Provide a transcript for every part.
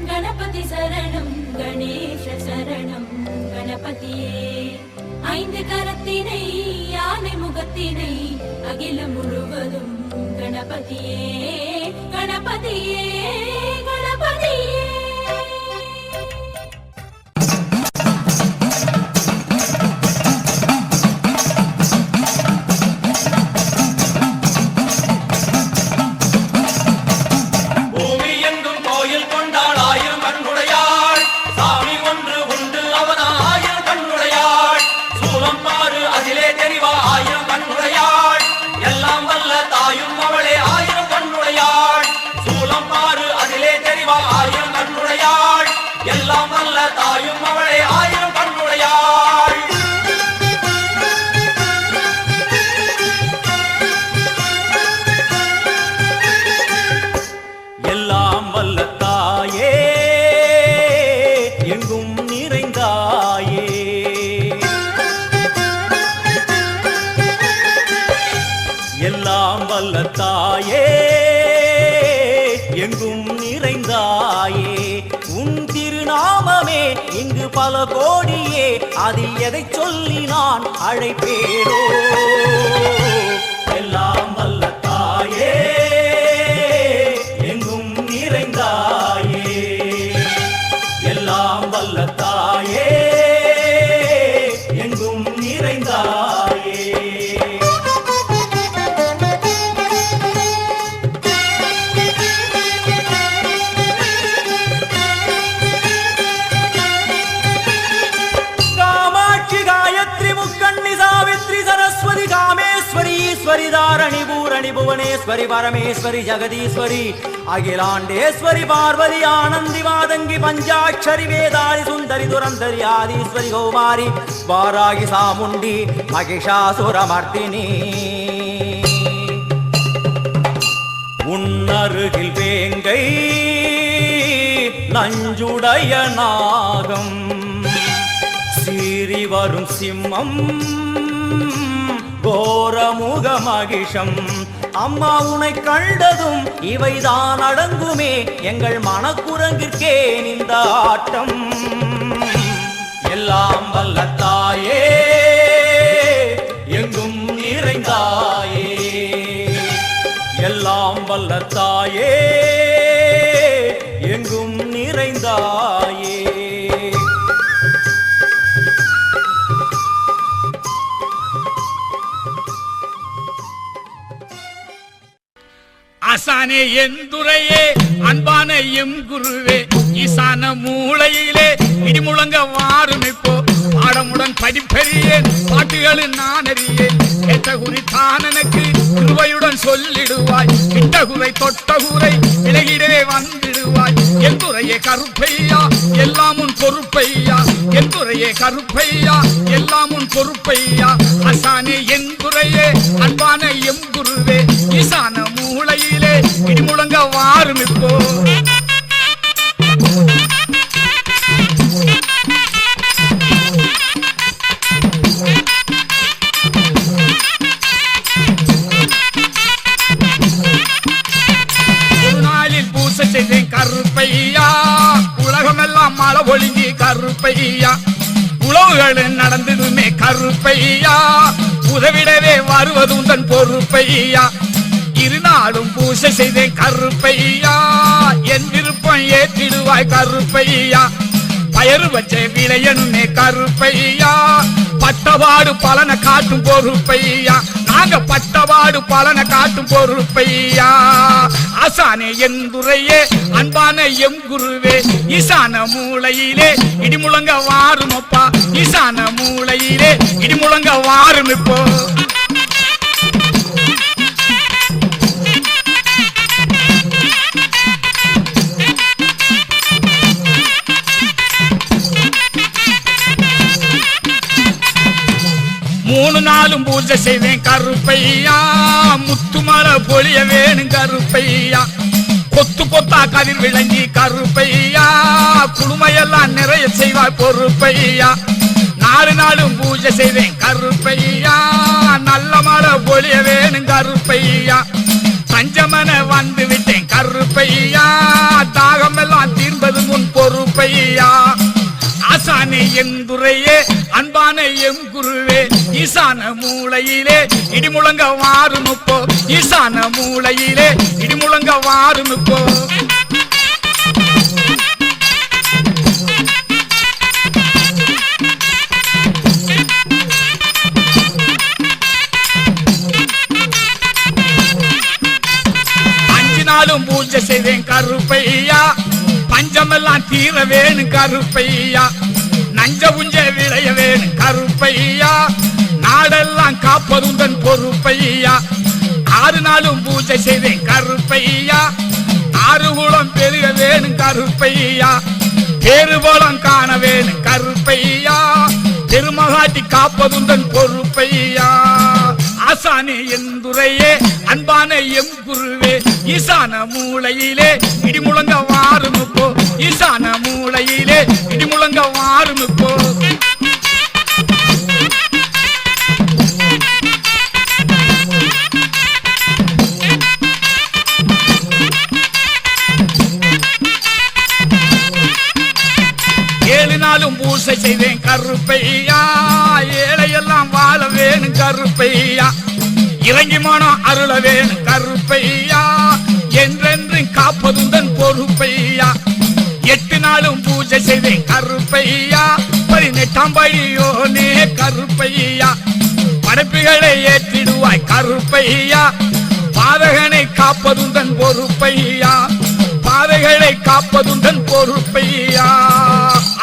गणपति शरणं गणेश शरणं गणपतिये ஐந்து கரத்தினை யானை முகத்தினை அகிலம் முழுவதும் கணபதியே கணபதியே கணபதியே. எல்லாம் வல்ல தாயே எங்கும் நிறைந்தாயே உன் திருநாமமே இங்கு பல கோடியே அதில் எதை சொல்லி நான் அழைப்பேனோ. எல்லாம் வல்ல தாயே எங்கும் நிறைந்தாயே எல்லாம் வல்ல தாயே எங்கும் நிறைந்தாயே. தாரணி பூரணி புவனேஸ்வரி பரமேஸ்வரி ஜெகதீஸ்வரி அகிலாண்டேஸ்வரி பார்வதி ஆனந்தி மாதங்கி பஞ்சாட்சரி வேதாளி சுந்தரி துரந்தரி ஆதீஸ்வரி கௌமாரி வாராகி சாமுண்டி மகிஷாசுரமர்த்தினி. உன்னருகில் வேங்கை நஞ்சுடைய நாகம் சீறி வரும் சிம்மம் கோரமுக மகிஷம் அம்மா உனை கண்டதும் இவைதான் அடங்குமே எங்கள் மனக்குரங்கிற்கே இந்த ஆட்டம். எல்லாம் வல்ல தாயே எங்கும் நிறைந்தாயே எல்லாம் வல்ல தாயே எங்கும் நிறைந்தாயே. ஆசானே எந்துரையே அன்பான எம் குருவே ஈசான மூளையிலே இடிமுழங்க வாருமிப்போ பாடமுடன் படிப்பறியேன் பாட்டுகளில் நான் அறியேன் கேட்ட குறித்தான் எனக்கு கிருபையுடன் சொல்லிடுவாய் கிட்டகுரை தொட்டகுரை விலகிடவே வந்திடுவாய் எந்துரையே கருப்பையா எல்லாம் உன் பொறுப்பையா எந்துரையே கருப்பையா எல்லாம் உன் பொறுப்பையா. ஆசானே எந்துரையே அன்பான எம் குருவே ஈசான மூளையிலே இடிமுழங்க வாருமிப்போ. ஒரு நாளில் பூசை செய்தேன் கருப்பையா உலகமெல்லாம் மழை ஒழுங்கி கருப்பையா உழவுகள் நடந்ததுமே கருப்பையா உதவிடவே வருவது உந்தன் பொறுப்பையா. இருநாளும் பூசை செய்தேன் கருப்பையா என் விருப்பம் ஏற்றிடுவாய் கருப்பையா. பயறு வச்ச விளையனுமே கருப்பையா பட்டபாடு பலனை காட்டும் பொறுப்பையா நாங்க பட்டபாடு பலனை காட்டும் பொறுப்பையா. ஆசானே எந்துரையே அன்பான எம் குருவே ஈசான மூளையிலே இடிமுழங்க வாருமப்பா ஈசான மூளையிலே இடிமுழங்க வாருமிப்போ. மூணு நாளும் பூஜை செய்வேன் கருப்பையா முத்துமலை பொழிய வேணும் கருப்பையா கொத்து கொத்தா கதிர் விளங்கி கருப்பையா குடுமையெல்லாம் நிறைய செய்வாய் பொறுப்பையா. 4 நாளும் பூஜை செய்வேன் கருப்பையா நல்ல மழை பொழிய வேணும் கருப்பையா. பஞ்சமன வந்து விட்டேன் கருப்பையா தாக எந்துரையே அன்பான எம் குருவே ஈசான மூளையிலே இடிமுழங்க வாருமுப்போ ஈசான மூளையிலே இடிமுழங்க வாருமுப்போ நாளும் பூஜை செய்தேன் கருப்பையா பஞ்சமெல்லாம் தீர வேணும் கருப்பையா நஞ்ச புஞ்ச விளைய வேணும் கருப்பையா நாடெல்லாம் காப்பதுந்தன் பொறுப்பையா 6 நாளும் பூஜை செய்தேன் கருப்பையா 6 குலம் பெருக வேணும் கருப்பையா பேருபலம் காண வேணும் கருப்பையா பெருமகாட்டி காப்பதுந்தன் பொறுப்பையா ஆசானே எந்துரையே அன்பான எம் குருவே ஈசான மூளையிலே இடிமுழங்க வாருமுப்போ ஈசான மூளையிலே இடிமுழங்க வாருமுப்போ நாளும் பூசை செய்தேன் கருப்பையா ஏழையெல்லாம் வாழ வேணும் கருப்பையா இறங்கி மனம் அருள வேணும் கருப்பையா என்றென்றும் காப்பதுந்தன் பொறுப்பையா 8 நாளும் பூஜை செய்தேன் கருப்பையா 18ஆம் படியோனே கருப்பையா படைப்புகளை ஏற்றிடுவாய் கருப்பையா பாதகனை காப்பதுந்தன் பொறுப்பையா பாதைகளை காப்பதுந்தன் பொறுப்பையா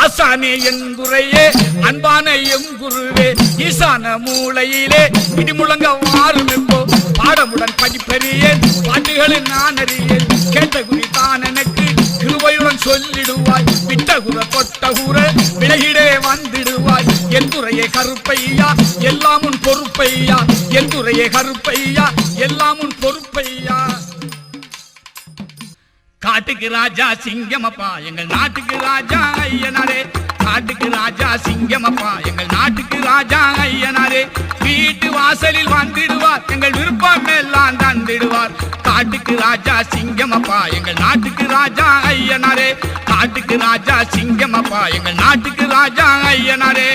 ஆசானே எந்துரையே அன்பான எம் குருவே ஈசான மூளையிலே இடிமுழங்க வாருமிப்போ பாடமுடன் படிப்பறியேன் பாட்டுகளில் நான் அறியேன் கேட்ட குறி தான் எனக்கு கிருபையுடன் சொல்லிடுவாய் விட்ட குர தொட்ட குர விலகிடே வந்துடுவாய் எந்துரையே கருப்பையா எல்லாம் உன் பொறுப்பையா எந்துரையே கருப்பையா எல்லாம் உன் பொறுப்பையா காட்டுக்கு ராஜா சிங்கமப்பா எங்கள் நாட்டுக்கு ராஜா ஐயனாரே காட்டுக்கு ராஜா சிங்கமப்பா எங்கள் நாட்டுக்கு ராஜா ஐயனாரே வீட்டு வாசலில் வந்துடுவார் எங்கள் விருப்பம் எல்லாம் தந்திடுவார் காட்டுக்கு ராஜா சிங்கமப்பா எங்கள் நாட்டுக்கு ராஜா ஐயனாரே காட்டுக்கு ராஜா சிங்கமப்பா எங்கள் நாட்டுக்கு ராஜா ஐயனாரே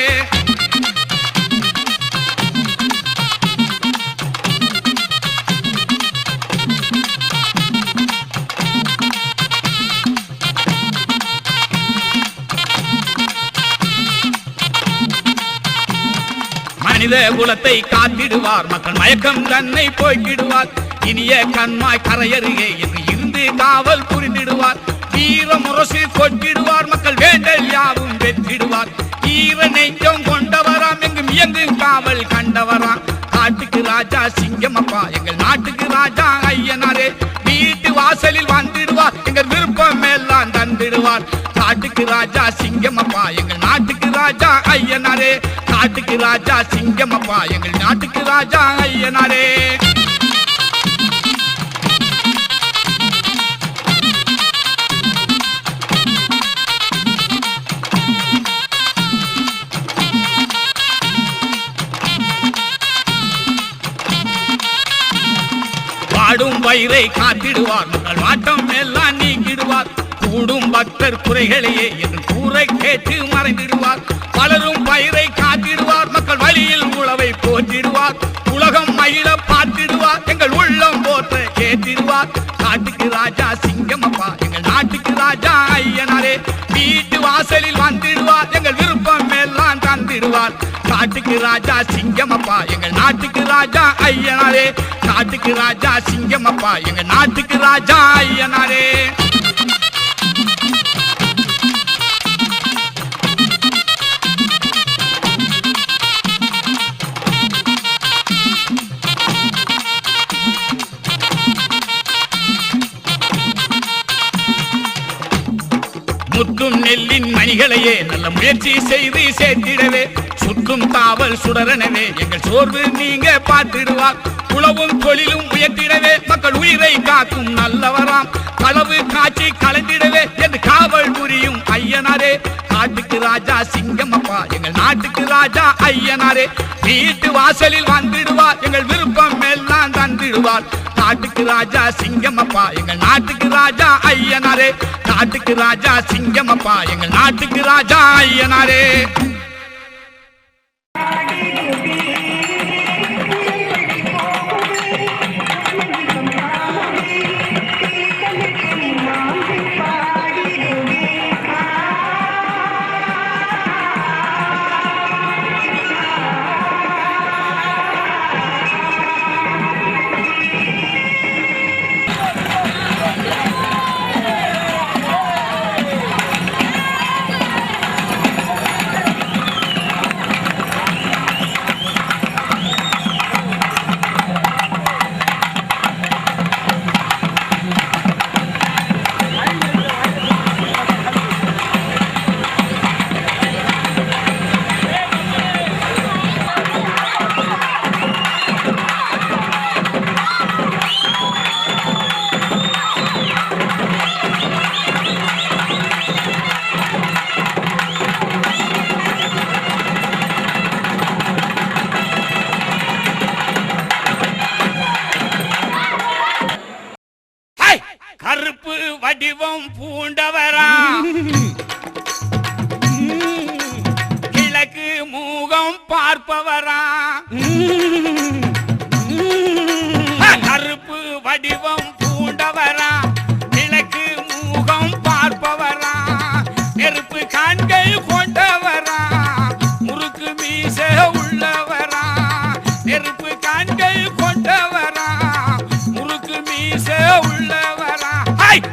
மனித குலத்தை காத்திடுவார் மக்கள் மயக்கம் தன்னை போய்க்கிடுவார் இனிய கண்மாய் கரையருகே என்று இருந்து காவல் புரிந்திடுவார் வீர முரசு கொட்டிடுவார் மக்கள் வேண்டல் யாவும் வெற்றிடுவார் ஈர நெஞ்சம் கொண்டவராம் எங்கும் இயங்கும் காவல் கண்டவராம் காட்டுக்கு ராஜா சிங்கமப்பா எங்கள் நாட்டுக்கு ராஜா ஐயனாரே வீட்டு வாசலில் வந்துடுவார் எங்கள் விருப்பம் எல்லாம் தந்திடுவார் காட்டுக்கு ராஜா சிங்கமப்பா எங்கள் நாட்டுக்கு ராஜா ஐயனாரே காட்டுக்கு ராஜா சிங்கமப்பா எங்கள் நாட்டுக்கு ராஜா ஐயனாரே வாடும் வயிறை காத்திடுவார் மக்கள் வாட்டம் எல்லாம் நீக்கிடுவார் கூடும் பக்தர் குறைகளையே என்று கூரை கேட்டு மறைந்திடுவார் பலரும் பயிரை காத்திடுவார் மக்கள் வழியில் உழவை போற்றிடுவார் உலகம் மயில பார்த்திடுவார் எங்கள் உள்ளம் போற்ற கேட்டிடுவார் காட்டுக்கு ராஜா சிங்கமப்பா எங்கள் நாட்டுக்கு ராஜா ஐயனாரே வீட்டு வாசலில் வந்துடுவார் எங்கள் விருப்பம் எல்லாம் தந்திடுவார் காட்டுக்கு ராஜா சிங்கமப்பா எங்கள் நாட்டுக்கு ராஜா ஐயனாரே காட்டுக்கு ராஜா சிங்கமப்பா எங்கள் நாட்டுக்கு ராஜா ஐயனாரே முற்றும் நெல்லின் மணிகளையே நல்ல முயற்சி செய்து சேர்த்திடவே சுற்றும் காவல் சுடரனவே எங்கள் சோர்வு நீங்க பார்த்திடுவார் உழவும் தொழிலும் உயர்த்திடவே மக்கள் உயிரை காக்கும் நல்லவராம் களவு காட்சி கலந்திடவே என்று காவல் புரியும் ஐயனாரே காட்டுக்கு ராஜா சிங்கமப்பா எங்கள் நாட்டுக்கு ராஜா ஐயனாரே வீட்டு வாசலில் வந்துடுவார் எங்கள் விருப்பம் எல்லாம் தந்திடுவார் காட்டுக்கு ராஜா சிங்கமப்பா எங்கள் நாட்டுக்கு ராஜா ஐயனாரே காட்டுக்கு ராஜா சிங்கமப்பா எங்கள் நாட்டுக்கு ராஜா ஐயனாரே கருப்பு வடிவம் பூண்டவரா கிழக்கு மூகம் பார்ப்பவரா கருப்பு வடிவம் பூண்டவரா கிழக்கு மூகம் பார்ப்பவரா நெருப்பு கண்கை கொண்டவரா முறுக்கு மீச உள்ளவரா நெருப்பு கண்கை கொண்டவரா முறுக்கு மீச உள்ளவரா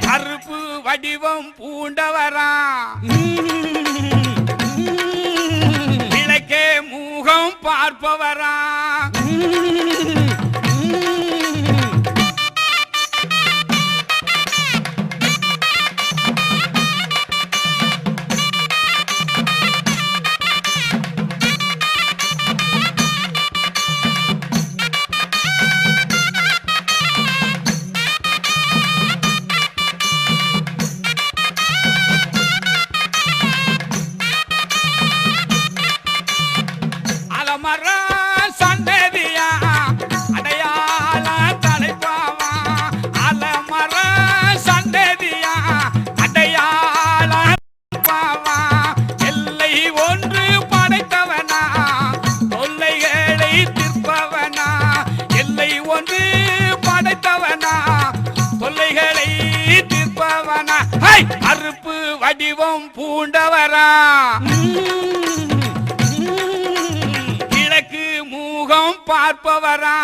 கருப்பு வடிவம் பூண்டவரா கிழக்கே மூகம் பார்ப்பவரா கருப்பு வடிவம் பூண்டவரா கிழக்கு மூகம் பார்ப்பவரா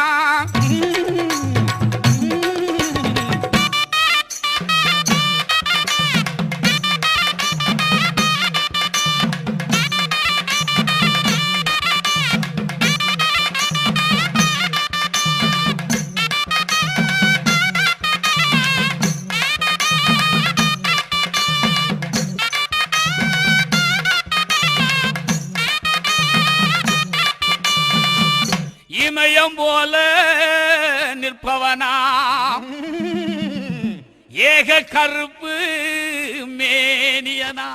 இமயம் போல நிற்பவனா ஏக கருப்பு மேனியனா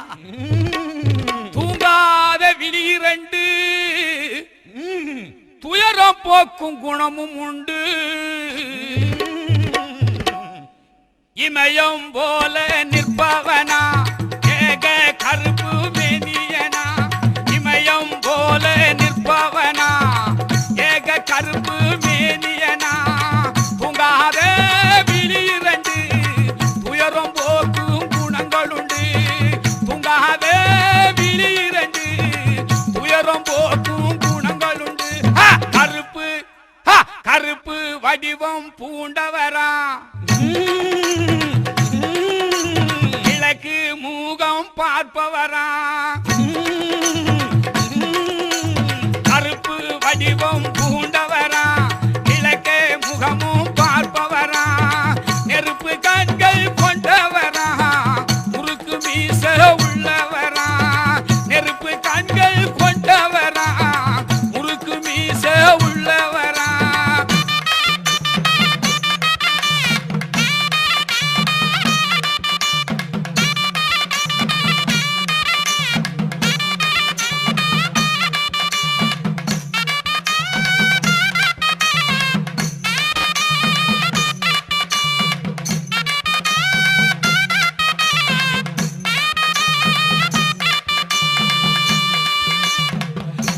தூங்காத விழிரண்டு துயரம் போக்கும் குணமும் உண்டு இமயம் போல நிற்பவனா ஏக கருப்பு மேனியனா இமயம் போல நிற்பவனா ஏக கருப்பு மேனியனா தூங்காத விழிரண்டு துயரம் போக்கும் குணங்களுண்டு தூங்காத விழிரண்டு துயரம் போக்கும் குணங்களுண்டு கருப்பு கருப்பு வடிவம் பூண்டவரா கிழக்கு மூகம் பார்ப்பவரா கருப்பு வடிவம் பூண்டவரா கிழக்கே முகமும் பார்ப்பவரா நெருப்பு கண்கள் கொண்டவரா முறுக்கு மீச உள்ளவரா நெருப்பு கண்கள் கொண்டவரா முறுக்கு மீச உள்ளவரா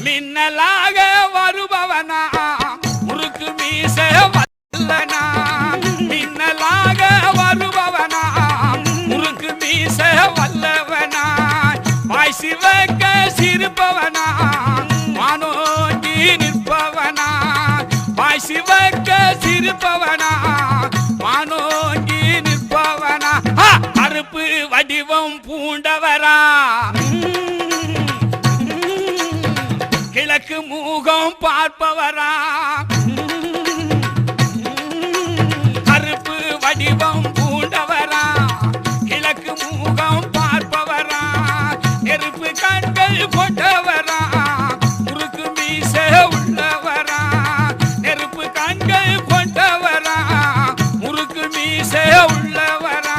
மின்னலா சிவக்க சிரிப்பவனா வானோங்கி நிற்பவனா சிவக்க சிரிப்பவனா வானோங்கி நிற்பவனா கருப்பு வடிவம் பூண்டவரா கிழக்கு முகம் பார்ப்பவரா கருப்பு வடிவம் பூண்டவரா கிழக்கு முகம் பார்ப்பவரா நெருப்பு கண்கள் கொண்டவரா முறுக்கு மீச உள்ளவரா நெருப்பு கண்கள் கொண்டவரா முறுக்கு மீச உள்ளவரா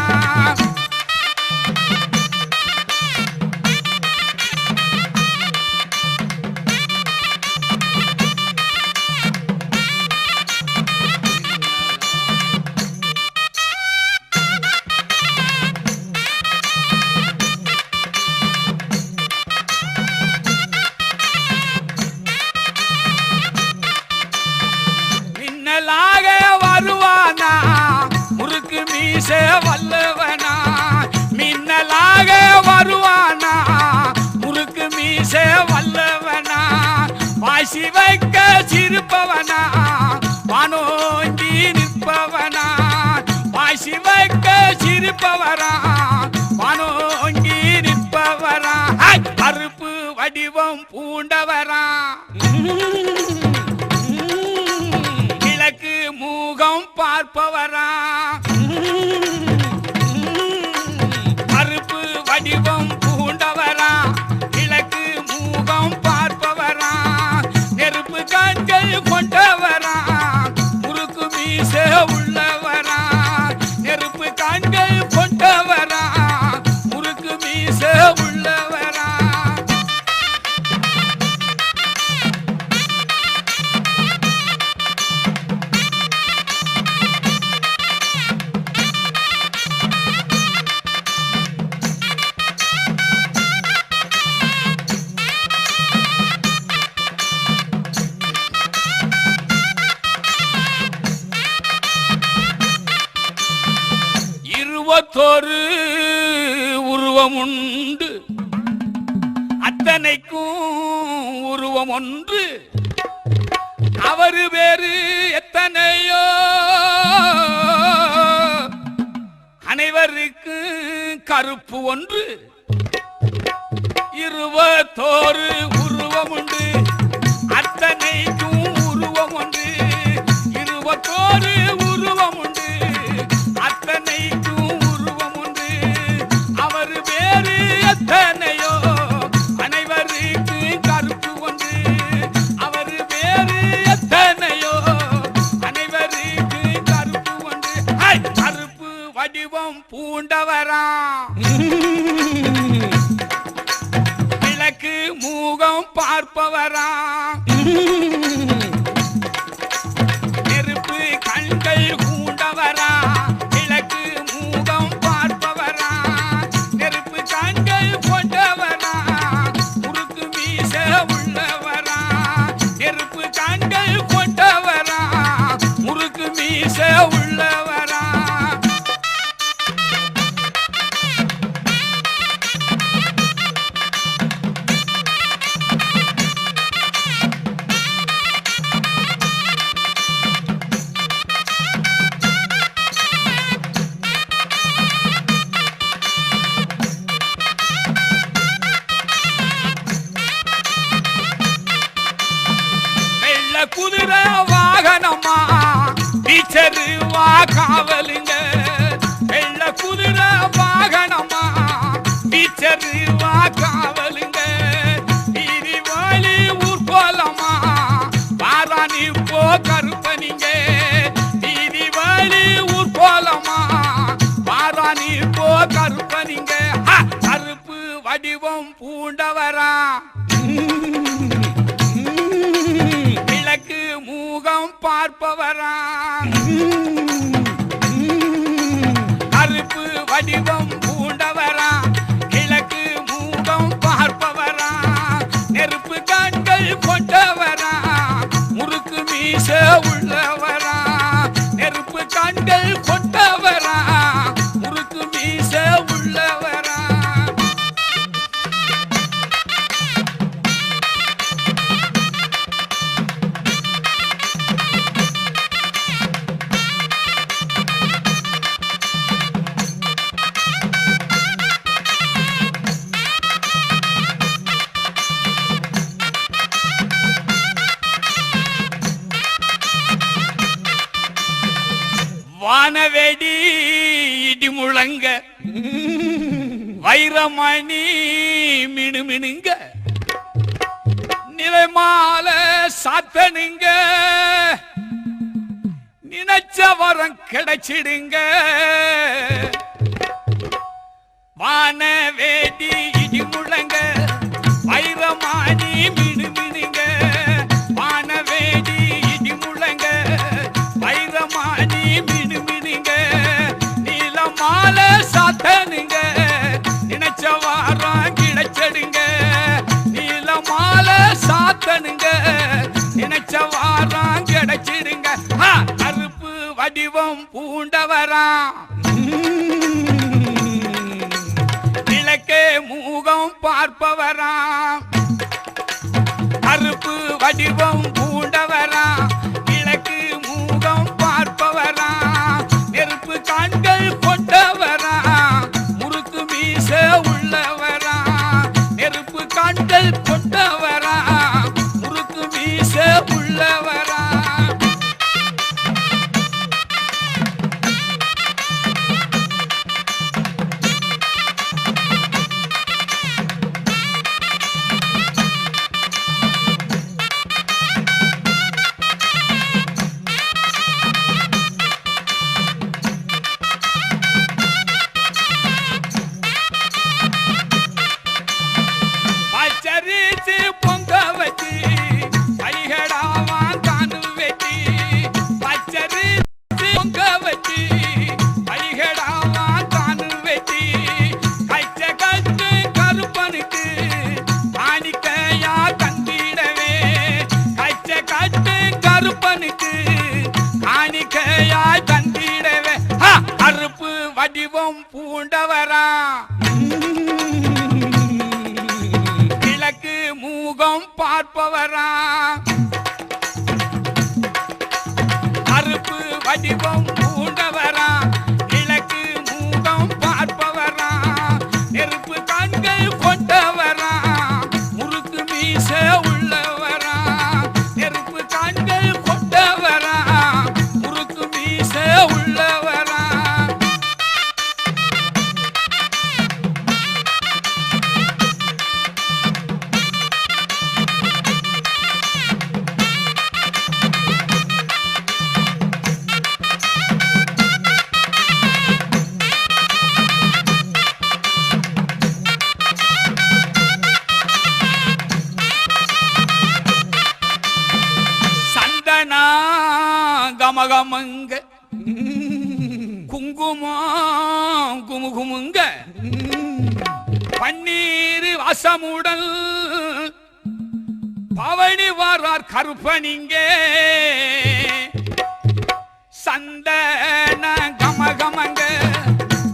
மின்னலாக வருவானா முறுக்கு மீச வல்லவனா மின்னலாக வருவானா முறுக்கு மீச வல்லவனா வாசி வைக்க சிரிப்பவனா வானோங்கி நிற்பவனா வாசி வைக்க சிரிப்பவரா வானோங்கி நிற்பவரா கருப்பு வடிவம் பூண்டவரா கிழக்கு முகம் பார்ப்பவரா கருப்பு வடிவம் பூண்டவரா கிழக்கு முகம் பார்ப்பவரா நெருப்பு கண்கள் கொண்டவரா முறுக்கு மீச உள்ளவரா நெருப்பு கண்கள் கொண்டவரா முறுக்கு மீச உள்ளவரா இருபத்தொரு உருவம் உண்டு அத்தனைக்கும் உருவம் ஒன்று அவரு வேறு எத்தனையோ அனைவருக்கு கருப்பு ஒன்று இருபத்தோரு உருவம் உண்டு அத்தனைக்கும் உருவம் ஒன்று இருபத்தோரு உருவம் உண்டு அத்தனைக்கும் உருவம் உண்டு அவர் வேறு எத்தனையோ அனைவருக்கு கருப்பு ஒன்று அவர் வேறு எத்தனையோ அனைவருக்கு கருப்பு ஒன்று கருப்பு வடிவம் பூண்டவரா கிழக்கு முகம் பார்ப்பவரா நெருப்பு கண்கள் கூண்டவரா கிழக்கு முகம் பார்ப்பவரா நெருப்பு கண்கள் கொண்டவரா முறுக்கு மீச உள்ளவரா நெருப்பு கண்கள் கொண்டவரா முறுக்கு மீச உள்ளவரா குதிரை வாகனமா டீச்சரு வா காவலுங்க வெள்ள குதிரை வாகனமா டீச்சரு வா காவலுங்க வீதி வாலி ஊர் போலமா பாராணி போ கருப்பனிங்க வீதி வாலி ஊர் போலமா பாராணி போ கருப்பனிங்க கருப்பு வடிவம் பூண்டவரா கிழக்கு முகம் பார்ப்பவரா கருப்பு வடிவம் பூண்டவரா கிழக்கு முகம் பார்ப்பவரா நெருப்பு கண்கள் கொண்டவரா முறுக்கு மீச உள்ளவரா நெருப்பு கண்கள் கொண்டவரா முறுக்கு மீச உள்ளவரா வானவேடி இடி முழங்க வைரமணி மினுமினுங்க நிலைமால சாத்தனுங்க நினைச்ச வரம் கிடைச்சிடுங்க வானவேடி இடி முழங்க வைரமணி மினுமினுங்க வானவேடி இடி முழங்க வைரமணி மினுமினுங்க நீலமால சாத்தனுங்க நினைச்ச வாரம் கிடைச்சிடுங்க நீலமால சாத்தனுங்க நினைச்ச வாரம் கிடைச்சிடுங்க கருப்பு வடிவம் பூண்டவரா கிழக்கே மூகம் பார்ப்பவரா கருப்பு வடிவம் பூண்டவரா கிழக்கு மூகம் பார்ப்பவரா நெருப்பு கண்கள் கொண்டவரா முறுக்கு மீச உள்ளவரா நெருப்பு கண்கள் கொண்டவரா முறுக்கு மீச உள்ளவரா பச்சரிசி பொங்க வச்சு பலிகடாவான் தானு வெட்டி பச்சரிசி பொங்க வச்சு பலிகடாவான் தானு வெட்டி கச்ச கட்டு கருப்பனுக்கு காணிக்கையா தந்திடவே கச்ச கட்டு கருப்பனுக்கு காணிக்கையா தந்திடவே கருப்பு வடிவம் பூண்டவரா கிழக்கு மூகம் பார்ப்பவரா கருப்பு வடிவம் பூண்டவரா கிழக்கு மூகம் பார்ப்பவரா நெருப்பு கண்கள் கொண்டவரா முறுக்கு மீச உள்ளவரா நெருப்பு கண்கள் கொண்டவரா முறுக்கு மீச உள்ளவரா சந்தனா கமகமங்க குங்குமம் குமுகுமுங்க பன்னீர் வாசமுடல் பவனி வாரார் கருப்பனிங்க சந்தன கமகமங்க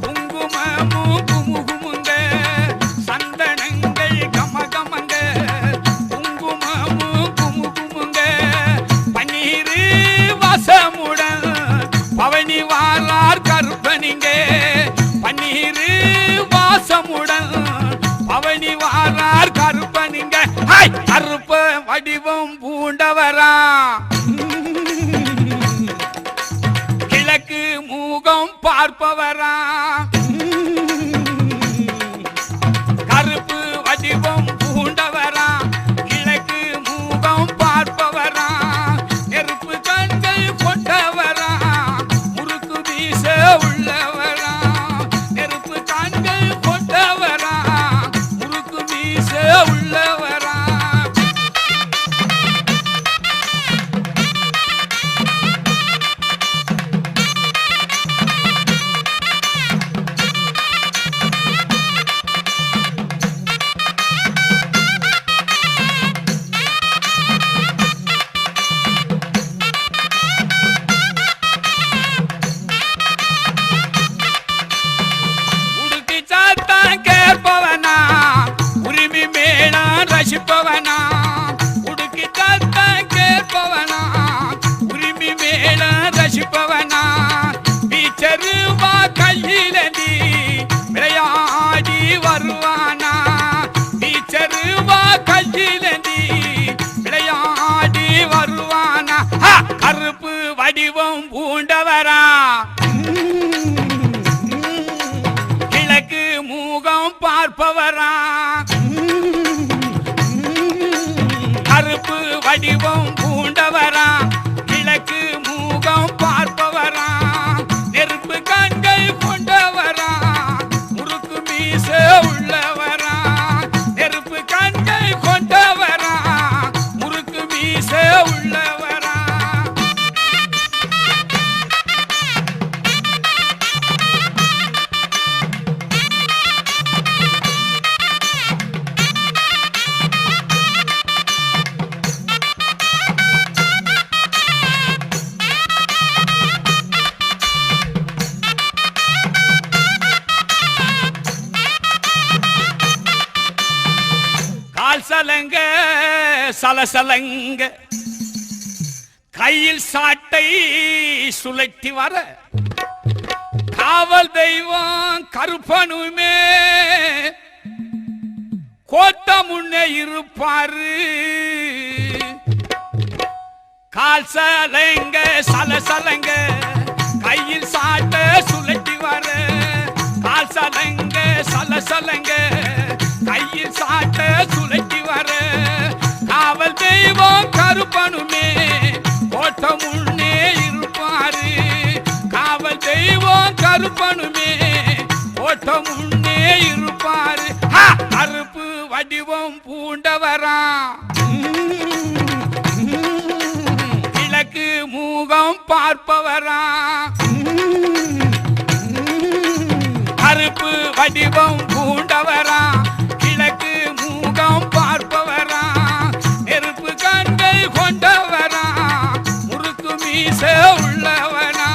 குங்குமமும் குமுகுமுங்க சந்தனங்கள் கமகமங்க குங்குமமும் குமுகுமுங்க பன்னீர் வாசமுடல் பவனி வாரார் கருப்பனிங்க பன்னீர் வாசமுடல் பவனி வாரார் கருப்பனிங்க கருப்ப வடிவம் பூண்டவரா கிழக்கு மூகம் பார்ப்பவரா கருப்பு வடிவம் பூண்டவரா கிழக்கு மூகம் பார்ப்பவரா நெருப்பு கண்கள் கொண்டவரா முறுக்கு வீச உள்ளவரா நெருப்பு கண்கள் கொண்டவரா முறுக்கு வீச உள்ளவரா உடுக்கி சாத்தான் கேட்பவனா உரிமை மேளா ரசிப்பவனா உடுக்கி சாத்தான் கேட்பவனா உரிமை மேளா ரசிப்பவனா பீச்சருவா கையிலடி விளையாடி வருவானா பீச்சருவா கையிலடி விளையாடி வருவானா கருப்பு வடிவம் பூண்டவரா பார்ப்பவரா கருப்பு வடிவம் பூண்டவரா கிழக்கு மூகம் பார்ப்பவரா நெருப்பு கண்கள் கொண்டவரா முறுக்கு மீச உள்ளவரா நெருப்பு கண்கள் கொண்டவரா முறுக்கு மீச உள்ளவரா சலங்க சலசலங்க கையில் சாட்டை சுழட்டி வர காவல் தெய்வம் கருப்பனுமே கோட்ட முன்னே இருப்பாரு கால் சலங்க சலசலங்க கையில் சாட்டை சுழட்டி வர கால் சலங்க சலசலங்க கையில் சாட்ட சுழட்டி வர காவல் தெய்வம் கருப்பனுமே கோட்ட முன்னே இருப்பாரு காவல் தெய்வம் கருப்பனுமே கோட்ட முன்னே இருப்பாரு கருப்பு வடிவம் பூண்டவரா கிழக்கு மூகம் பார்ப்பவரா கருப்பு வடிவம் பூண்டவரா கிழக்கு மூகம் பார்ப்பவரா நெருப்பு கண்கள் கொண்டவரா முறுக்கு மீச உள்ளவரா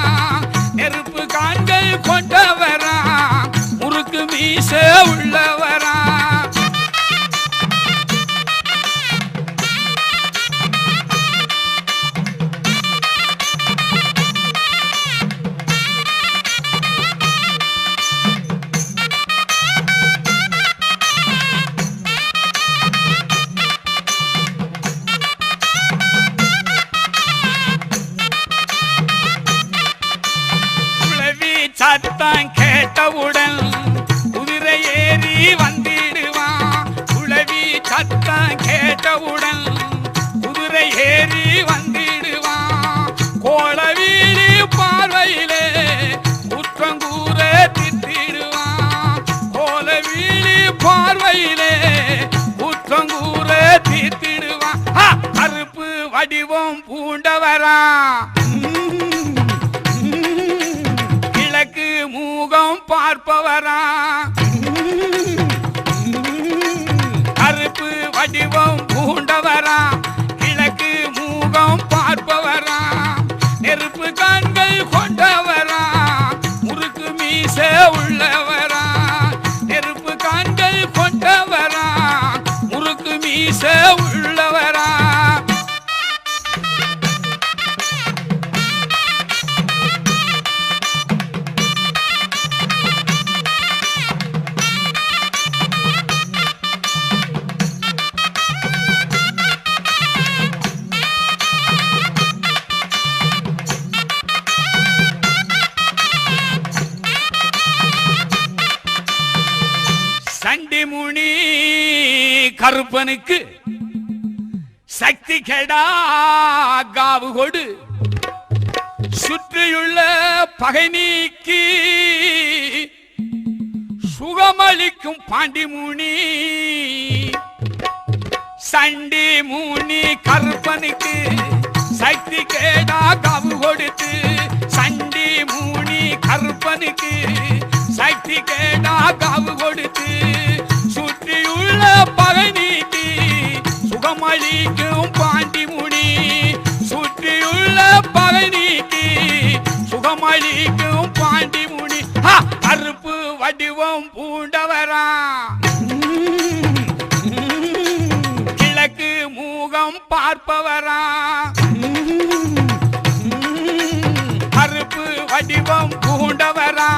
நெருப்பு கண்கள் கொண்டவரா முறுக்கு மீச உள்ளவரா சத்தம் கேட்டவுடன் குதிரை ஏறி வந்திடுவான் குளவி சத்தம் கேட்டவுடன் குதிரை ஏறி வந்திடுவான் கோளவீடு பார்வையிலே குற்றங்கூற திட்டிடுவான் கோளவீடு பார்வையிலே குற்றங்கூற திட்டிடுவான் கருப்பு வடிவம் பூண்டவரா கிழக்கு மூகம் பார்ப்பவரா கருப்பு வடிவம் பூண்டவரா கிழக்கு மூகம் பார்ப்பவரா நெருப்பு கண்கள் கொண்டவரா முறுக்கு மீச உள்ளவரா நெருப்பு கண்கள் கொண்டவரா முறுக்கு மீச உள்ளவரா சண்டிமுனி கருப்பனுக்கு சக்தி கெடா காவு கொடு சுற்றியுள்ள பகை நீக்கி சுகமளிக்கும் பாண்டிமுனி சண்டிமுனி கருப்பனுக்கு சக்தி கேடா காவு கொடுத்து சண்டிமுனி கருப்பனுக்கு சக்தி கேடா காவு கொடுத்து சுற்றியுள்ள பகை நீக்கி சுகமளிக்கும் பாண்டிமுனி சுற்றியுள்ள பகை நீக்கி சுகமளிக்கும் பாண்டிமுனி கருப்பு வடிவம் பூண்டவரா கிழக்கு மூகம் பார்ப்பவரா கருப்பு வடிவம் பூண்டவரா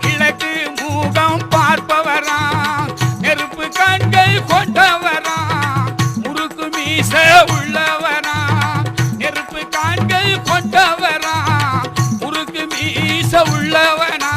கிழக்கு மூகம் பார்ப்பவரா நெருப்பு கண்கள் கொண்டவரா முறுக்கு மீச உள்ளவரா நெருப்பு கண்கள் கொண்டவரா முறுக்கு மீச உள்ளவனா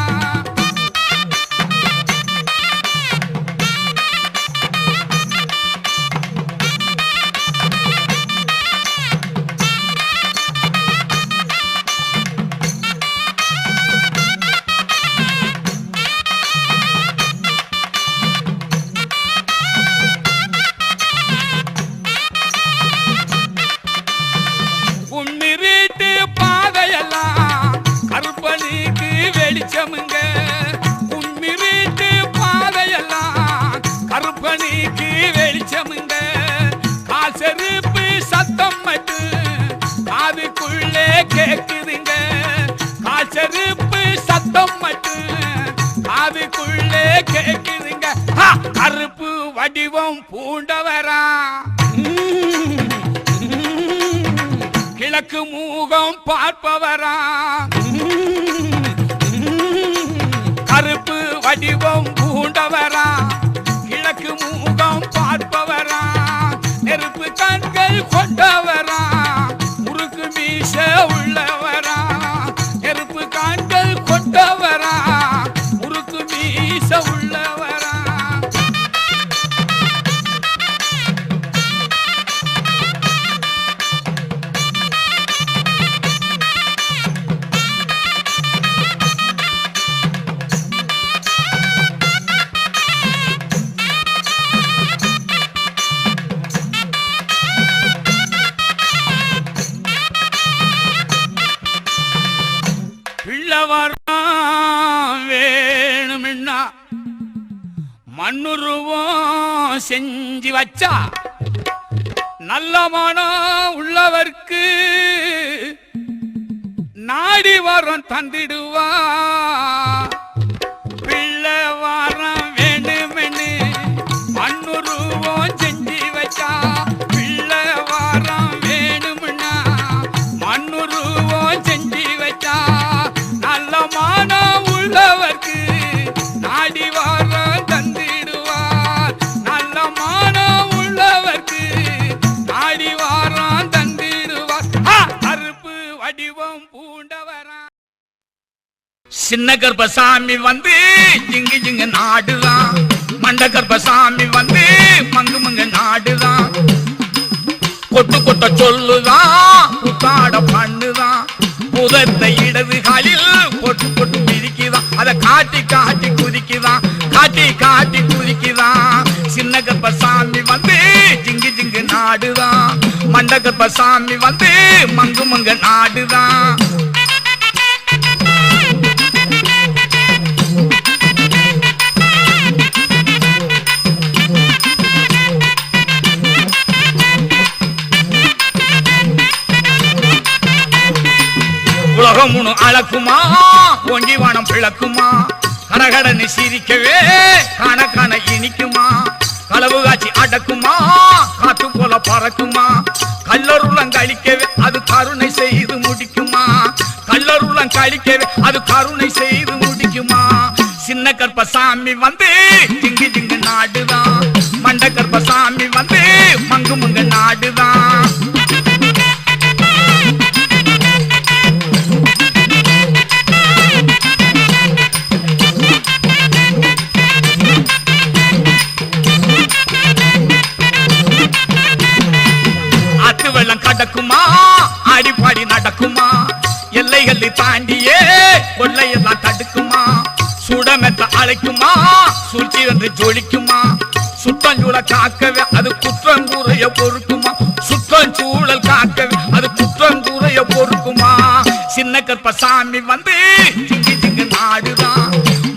சத்தம் மட்டும் அதுக்குள்ளே கேக்குதுங்க. கருப்பு வடிவம் பூண்டவரா, கிழக்கு மூகம் பார்ப்பவரா, கருப்பு வடிவம் பூண்டவரா, கிழக்கு மூகம் பார்ப்பவரா, நெருப்பு கண்கள் கொண்டவரா, முறுக்கு மீச உள்ளவரா, நெருப்பு கண்கள் கொண்டவரா, முறுக்கு மீச உள்ளவரா. பிள்ளவரம் வேணும்னா மண்ணுருவம் செஞ்சு வச்சா நல்ல மனம் உள்ளவர்க்கு நாடி வரம் தந்திடுவா. பிள்ளவரம் வேணுமென்னு மண்ணுருவம் செஞ்சு வச்சா, பிள்ளவரம் வேணும்னா மண்ணுருவம் செஞ்சு வச்சா நல்ல மனம் உள்ளவர்க்கு நாடி வரம் தந்திடுவார். நல்ல மனம் உள்ளவர்க்கு நாடி வரம் தந்திடுவார். கருப்பு வடிவம் பூண்டவரா. சின்ன கர்ப்பசாமி வந்து ஜிங்கு ஜிங்கு நாடுதான், மண்ட கர்ப்பசாமி வந்து மங்கு மங்கு நாடுதான், கொட்டு கொட்ட சொல்லுதான், புத்தாட பண்ணுதான், புதத்தை இடது காலில் பொட்டு பொட்டு பிரிக்குதான், அதை காட்டி காட்டி குதிக்குதான், காட்டி காட்டி குதிக்குதான். சின்ன கர்ப்பசாமி வந்து ஜிங்கு ஜிங்கு நாடுதான், மண்ட கர்ப்பசாமி வந்து மங்கு மங்கு நாடுதான். உலகம் முழு அளக்குமா, ஓங்கி வானம் பிளக்குமா, கடகடன்னு சிரிக்கவே காண காண இனிக்குமா, களவு காட்சி அடக்குமா, காத்து போல பறக்குமா, கல்லருளம் கழிக்கவே அது கருணை செய்து முடிக்குமா, கல்லருளம் கழிக்கவே அது கருணை செய்து முடிக்குமா. சின்ன கர்ப்பசாமி வந்து ஜிங்கு ஜிங்கு நாடுதான், மண்ட கர்ப்பசாமி வந்து மங்கு மங்கு நாடுதான். வெள்ளம் கடக்குமா, அடிப்பாடி நடக்குமா, எல்லைகள் தாண்டியே கொள்ளையெல்லாம் தடுக்குமா, சுடமெத்த அழைக்குமா, சூழ்ச்சி வந்து ஜொலிக்குமா, சுற்றஞ்சூழ காக்கவே அது குற்றங்கூறைய பொறுக்குமா, சுற்றஞ்சூழல் காக்கவே அது குற்றங்கூறைய பொறுக்குமா. சின்ன கர்ப்பசாமி வந்து ஜிங்கு ஜிங்கு நாடுதான்,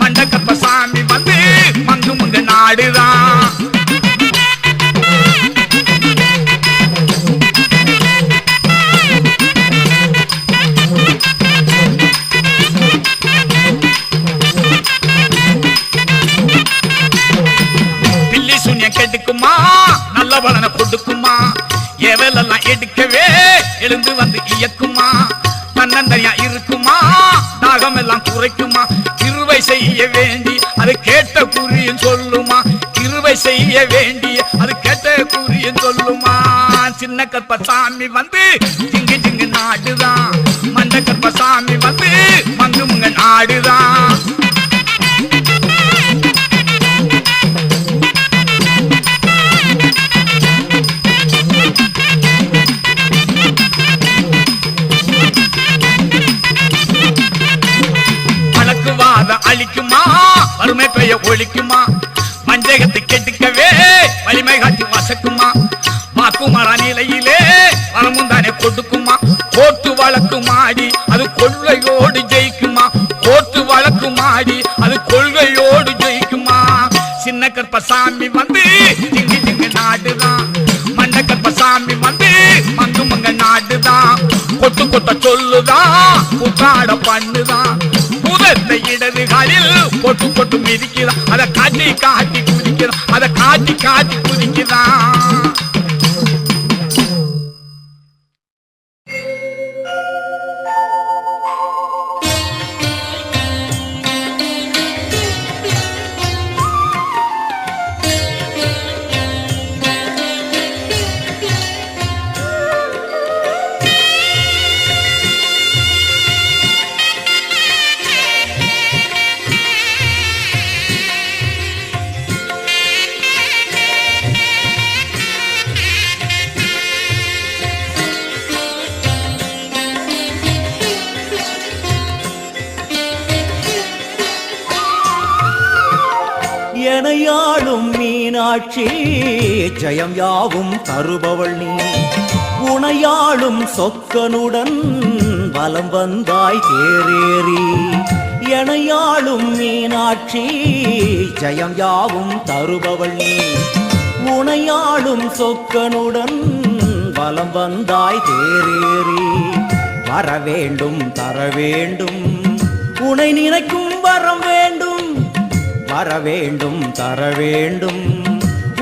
மண்ட கர்ப்பசாமி வந்து மங்கு மங்கு நாடுதான். கெடுக்குமா, நல்ல பலனை கொடுக்குமா, எவலெல்லாம் எடுக்கவே எழுந்து வந்து இயக்குமா, தன்னந்தனியா இருக்குமா, தாகம் எல்லாம் குறைக்குமா, கிருபை செய்ய வேண்டி அது கேட்ட குறியும் சொல்லுமா, கிருபை செய்ய வேண்டி அது கேட்ட குறியும் சொல்லுமா. சின்ன கர்ப்பசாமி வந்து ஜிங்கு ஜிங்கு நாடுதான், மண்ட கர்ப்பசாமி வந்து மங்கு மங்கு நாடுதான். அழிக்குமா, வறுமை பெய்ய ஒழிக்குமா, மஞ்சகத்தை கெடுக்கவே வலிமை காட்டி வசக்குமா, வாக்குமாரா நிலையிலே வரமும் தானே கொடுக்குமா, கோட்டு வழக்கு மாடி அது கொள்கையோடு ஜெயிக்குமா, கோட்டு வழக்கு மாடி அது கொள்கையோடு ஜெயிக்குமா. சின்ன கர்ப்பசாமி வந்து ஜிங்கு ஜிங்கு நாடுதான், மண்ட கர்ப்பசாமி வந்து மங்கு மங்க நாடுதான், கொட்டு கொட்ட சொல்லுதான், புத்தாட பண்ணுதான், புத பழத்தை இடது காலில் பொட்டு பொட்டு மிதிக்கிறான் அதை காட்டி காட்டி குதிக்கிறான் அதை காட்டி காட்டி குதிக்கிறான் எனையாளும் மீனாட்சி ஜெயம் யாவும் தருபவள் நீ உனையாளும் சொக்கனுடன் வலம் வந்தாய் தேரேறி எனையாளும் மீனாட்சி ஜெயம் யாவும் தருபவள் நீ உனையாளும் சொக்கனுடன் வலம் வந்தாய் தேரேறி வரவேண்டும் தரவேண்டும் உனை நினைக்கும் வரம் வேண்டும் வரவேண்டும் தரவேண்டும்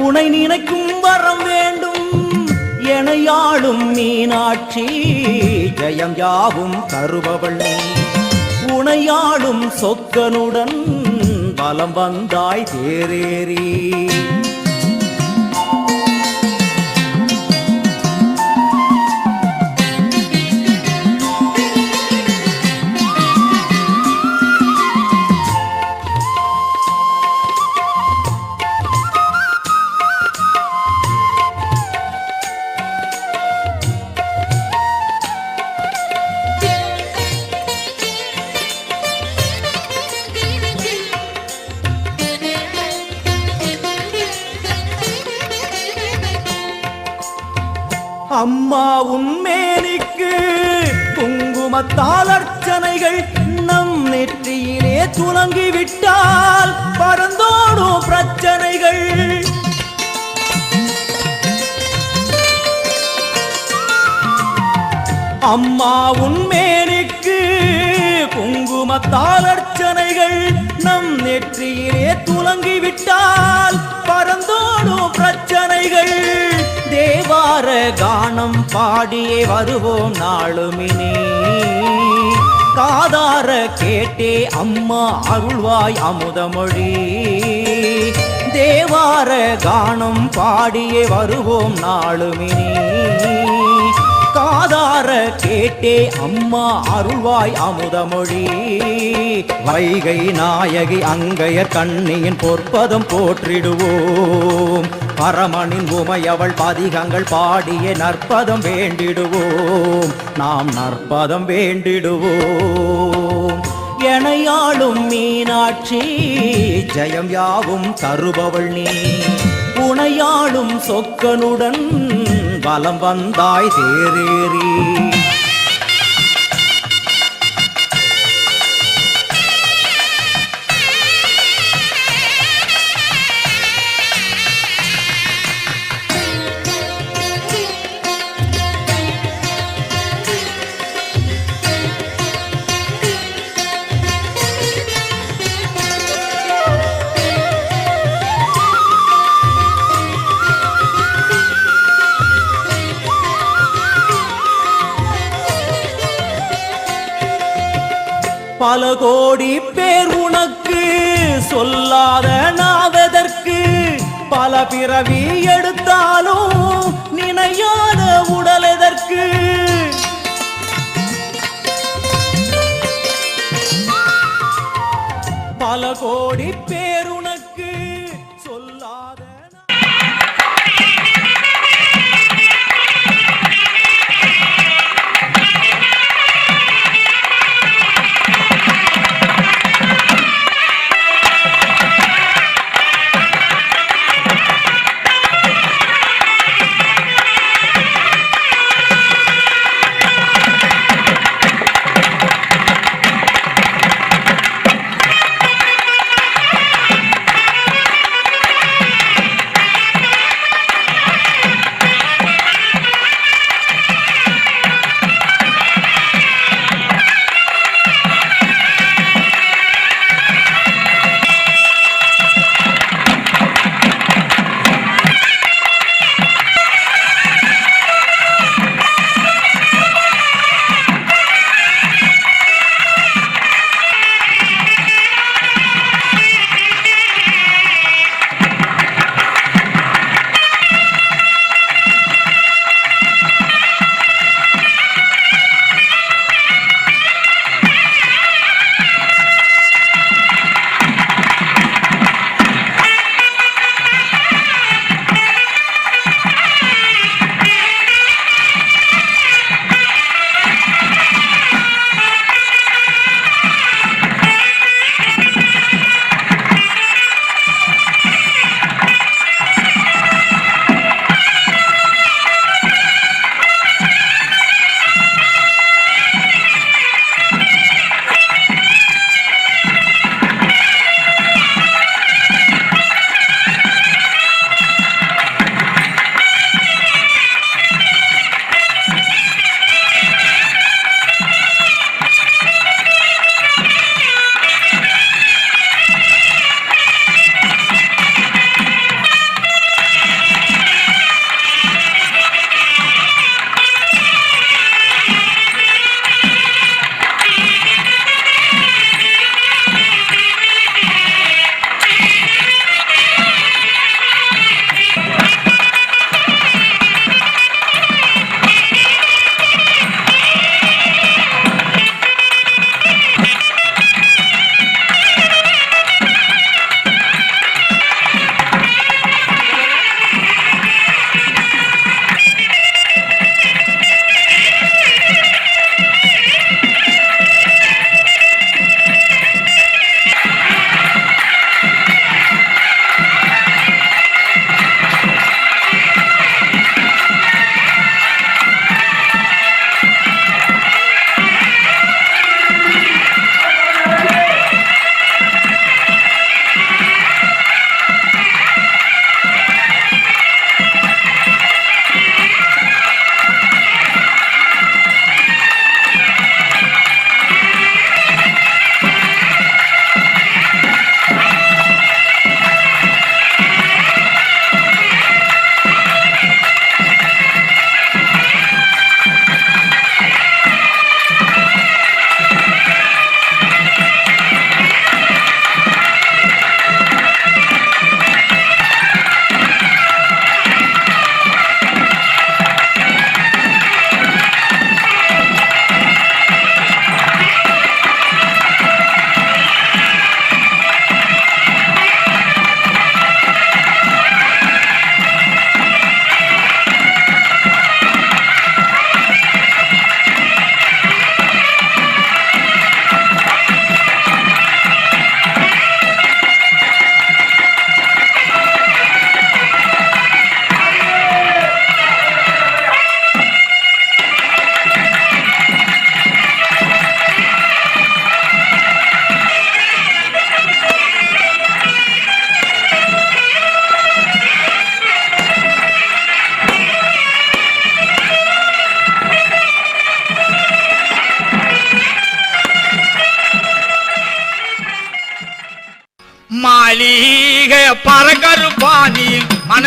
உனை நினைக்கும் வரம் வேண்டும் எனையாளும் மீனாட்சி ஜெயம் யாவும் தருபவள் நீ உனையாளும் சொக்கனுடன் வலம் வந்தாய் தேரேறி அம்மா உன்மேனிக்கு குங்குமத்தால் அர்ச்சனைகள் நம் நெற்றியிலே துலங்கிவிட்டால் பறந்தோடும் பிரச்சனைகள் அம்மா உன்மேனிக்கு குங்குமத்தால் அர்ச்சனைகள் நம் நெற்றியிலே துலங்கிவிட்டால் பறந்தோடும் பிரச்சனைகள் தேவார கானம் பாடியே வருவோம் நாளுமினே காதார கேட்டே அம்மா அருள்வாய் அமுதமொழி தேவார கானம் பாடியே வருவோம் நாளுமினே காதார கேட்டே அம்மா அருள்வாய் அமுதமொழி வைகை நாயகி அங்கையர் கண்ணியின் பொற்பதம் போற்றிடுவோம் பரமனின் உமையவள் பதிகங்கள் பாடிய நற்பதம் வேண்டிடுவோம் நாம் நற்பதம் வேண்டிடுவோம் எனையாளும் மீனாட்சி ஜெயம் யாவும் தருபவள் நீ உனையாளும் சொக்கனுடன் வலம் வந்தாய் தேரேறி பல கோடி பேர் உனக்கு சொல்லாத நாவதற்கு பல பிறவி எடுத்தாலும் நினையாத உடல் எதற்கு பல கோடி பேர் உனக்கு சொல்லாத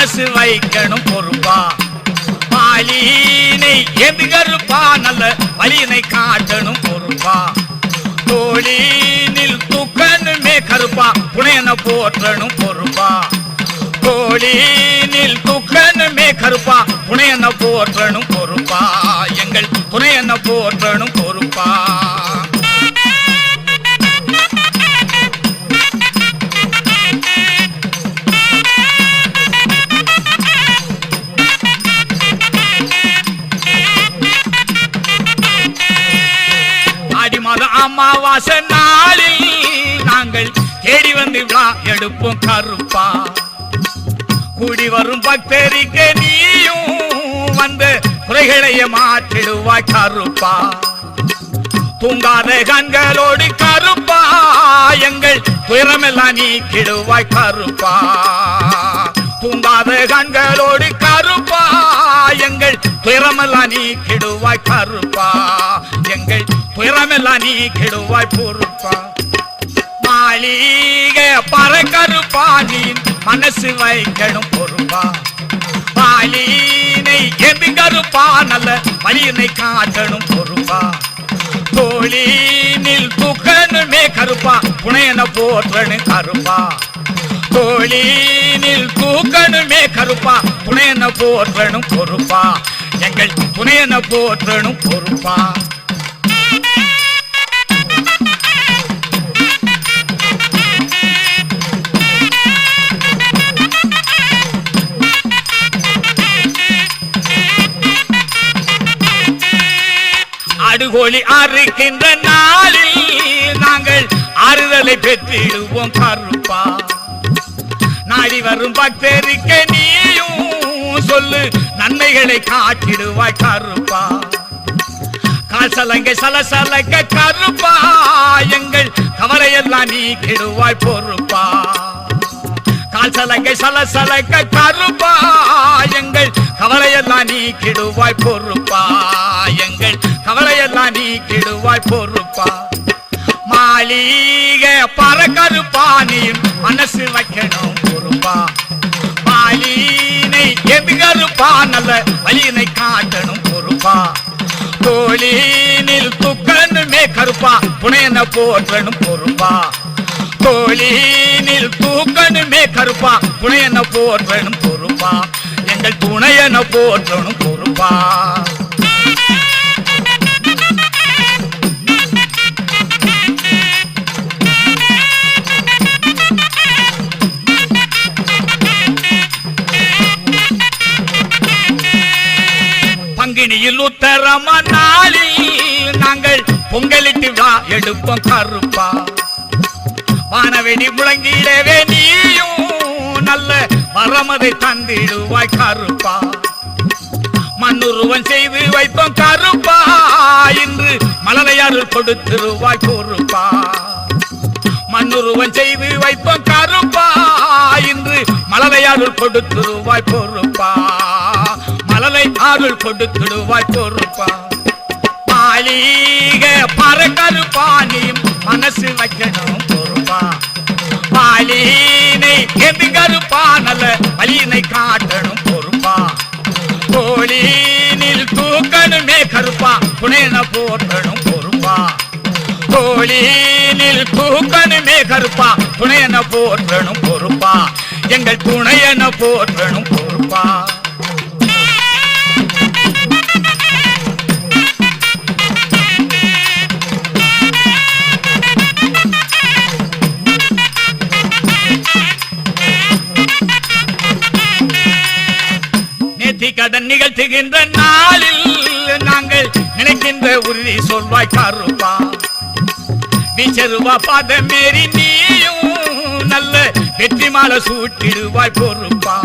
மனசு வைக்கணும் பொறுப்பா மாலினை எது கருப்பா நல்ல வழியினை காட்டணும் பொறுப்பா தோழினில் தூக்கணுமே கருப்பா புனையன போற்றணும் பொறுப்பா தோழினில் தூக்கணுமே கருப்பா புனையன போற்றணும் பொறுப்பா எங்கள் புனையன போற்றணும் பொறுப்பா அமாவாசை நாளில் நாங்கள் தேடி வந்து விழா எடுப்போம் கருப்பா கூடி வரும் பக்தரிக்கு நீயும் வந்து குறைகளைய மாற்றிடுவாய் கருப்பா தூங்காத கண்களோடு கருப்பா எங்கள் துயரமெல்லாம் நீக்கிடுவாய் கருப்பா தூங்காத கண்களோடு கருப்பா எங்கள் துயரமெல்லாம் நீக்கிடுவாய் கருப்பா எங்கள் துயரமெல்லாம் நீக்கிடுவாய் பொறுப்பா மாளிகை பறக்கருப்பா நீ மனசு வைக்கணும் பொறுப்பா மாலினை எது கருப்பா நல்ல வழியினை காட்டணும் பொறுப்பா தோழினில் தூக்கணுமே கருப்பா புனையன போற்றணும் கருப்பா தோழினில் தூக்கணுமே கருப்பா புனையன போற்றணும் பொறுப்பா எங்கள் புனையன போற்றணும் பொறுப்பா அடுகோழி அறுக்கின்ற நாளில் நாங்கள் ஆறுதலை பெற்றிடுவோம் கருப்பா நாடி வரும் பக்தருக்கு நீயும் சொல்லு நன்மைகளை காட்டிடுவாய் கருப்பா காசலங்கை சலசலக்க கருப்பா எங்கள் கவலையெல்லாம் நீக்கிடுவாய் பொறுப்பா காசலங்கை சலசலக்க கருப்பா எங்கள் கவலையெல்லாம் நீக்கிடுவாய் பொறுப்பா எங்கள் கவலையெல்லாம் நீக்கிடுவாய் பொறுப்பா மாளிகை பறக்கருப்பா நீ மனசு வைக்கணும் பொறுப்பா மாலினை எது கருப்பா நல்ல வழியினை காட்டணும் பொறுப்பா தோழினில் தூக்கணுமே கருப்பா புனையன போற்றணும் பொறுப்பா தோழினில் தூக்கணுமே கருப்பா புனையன போற்றணும் பொறுப்பா எங்கள் துணையன போற்றணும் பொறுப்பா பங்கினியில் உத்தரம நாளில் நாங்கள் பொங்கலிட்டு விழா எடுப்போம் கருப்பா வானவெடி முழங்கிடவே நீயும் நல்ல வரமதை தந்திடுவாய் கருப்பா மண்ணுருவன் செய்து வைத்தோம் கருப்பா இன்று மலரையாறு கொடுத்திருவாய் பொறுப்பா மண்ணுருவன் செய்து வைத்தோம் கருப்பா இன்று மலரையாறு கொடுத்திருவாய் பொறுப்பா மலரை ஆறுள் கொடுத்திடுவாய் பொறுப்பா மாளிகை பறக்கருப்பா நீ மனசு வைக்கணும் பொறுப்பா மாலினை எது கருப்பா நல்ல வழியினை காட்டணும் பொறுப்பா தோழினில் தூக்கணுமே கருப்பா புனையன போற்றணும் பொறுப்பா தோழினில் தூக்கணுமே கருப்பா புனையன போற்றணும் பொறுப்பா எங்கள் துணையன போற்றணும் பொறுப்பா கடன் நிகழ்த்துகின்ற நாளில் நாங்கள் நினைக்கின்ற உறுதி சொல்வாய் கருப்பா வீச்சருவா பாதம் மேறி நீயும் நல்ல வெற்றி மாலை சூட்டிடுவாய் பொறுப்பா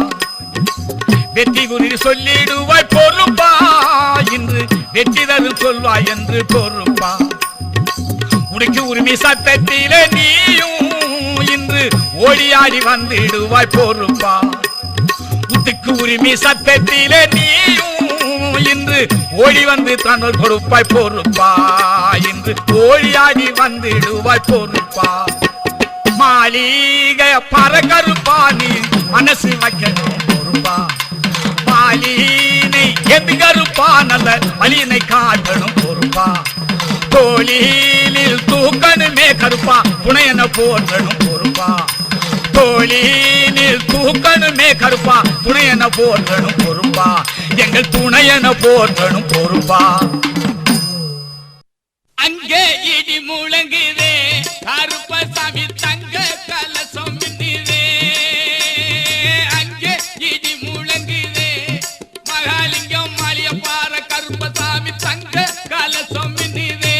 வெற்றி உறுதி சொல்லிடுவாய் பொறுப்பா இன்று வெற்றி தரும் சொல்வாய் என்று பொறுப்பா உனக்கு உரிமை சத்தத்திலே நீயும் இன்று ஓடியாடி வந்திடுவாய் பொறுப்பா உரிமை சத்தத்திலே நீயும் இன்று ஓடி வந்து தன்னல் கொடுப்பாய் பொறுப்பா இன்று ஓடியாடி வந்திடுவாய் பொறுப்பா மாளிகை பறக்கருப்பா நீ மனசு வைக்கணும் பொறுப்பா காலினை எது கருப்பா நல்ல வலினை காட்டணும் பொறுப்பா தோளிலில் தூக்கணுமே கருப்பா துணையன போற்றணும் பொறுப்பா தோளிலில் தூக்கணுமே கருப்பா துணையன போற்றணும் பொறுப்பா எங்கள் துணையன போற்றணும் பொறுப்பா அங்கே இடி முழங்குதே கருப்பசாமி தங்க கலசம் மின்னுதே அங்கே இடி முழங்குதே மகாலிங்கம் மாலியப்பாற கருப்பசாமி தங்க கலசம் மின்னுதே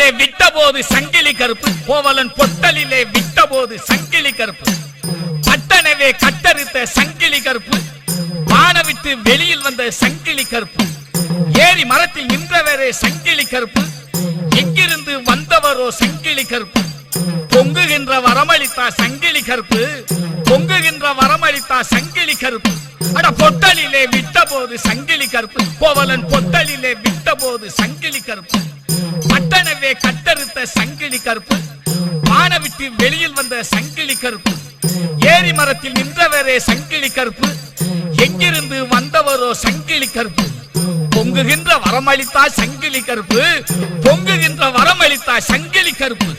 பொட்டலிலே விட்ட போது சங்கிலி கருப்பு, கோவலன் பொட்டலிலே விட்ட போது சங்கிலி கருப்பு. பட்டனவே கட்டறுத்த சங்கிலி கருப்பு, வான விட்டு வெளியில் வந்த சங்கிலி கருப்பு. ஏரி மரத்தில் நின்றவரே சங்கிலி கருப்பு, எங்கிருந்து வந்தவரோ சங்கிலி கருப்பு. பொங்குகின்ற வரமளித்தா சங்கிலி கருப்பு, பொங்குகின்ற வரமளித்தா சங்கிலி கருப்பு. அட பொட்டலிலே விட்ட போது சங்கிலி கருப்பு, கோவலன் பொட்டலிலே விட்ட போது சங்கிலி கருப்பு. பட்டனவே கட்டறுத்த சங்கிலி கருப்பு, வான விட்டு வெளியில் வந்த சங்கிலி கருப்பு. ஏரி மரத்தில் நின்றவரே சங்கிலி கருப்பு, எங்கிருந்து வந்தவரோ சங்கிலி கருப்பு. பொங்குகின்ற வரமளித்தா சங்கிலி கருப்பு, பொங்குகின்ற வரமளித்தா சங்கிலி கருப்பு.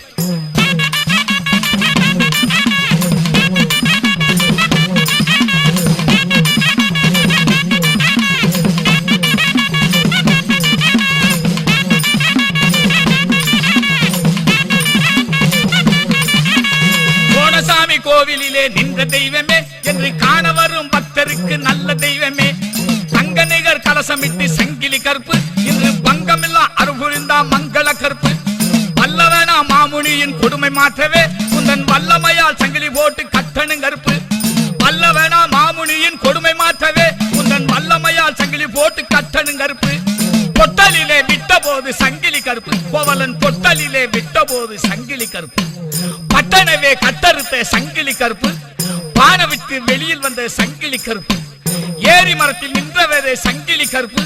கோணசாமி கோவிலிலே நின்ற தெய்வமே என்று காண வரும் பக்தருக்கு நல்ல தெய்வமே. தங்க நிகர் கலசமிட்டு சங்கிலி கருப்பு, இன்று பங்கமில்லா அருள்புரிந்தா மங்கள கருப்பு. வல்லவனா மாமுனியின் கொடுமை மாற்றவே உந்தன் வல்லமையால் சங்கிலி போட்டு கட்டணும் கருப்பு. வல்லவனா மாமுனியின் கொடுமை மாற்றவே உந்தன் வல்லமையால் சங்கிலி போட்டு கட்டணும் கருப்பு. பொட்டலிலே விட்ட போது சங்கிலி கருப்பு, கோவலன் பொட்டலிலே விட்ட போது சங்கிலி கருப்பு. பட்டனவே கட்டறுத்த சங்கிலி கருப்பு, வானவிட்டு வெளியில் வந்த சங்கிலி கருப்பு. ஏரி மரத்தில் நின்றவரே சங்கிலி கருப்பு,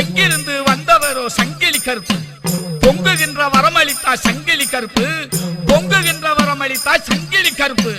எங்கிருந்து வந்தவரோ சங்கிலி கருப்பு. பொங்குகின்ற வரமளித்தா சங்கிலி கருப்பு, பொங்குகின்ற வரமளித்தா சங்கிலி கருப்பு.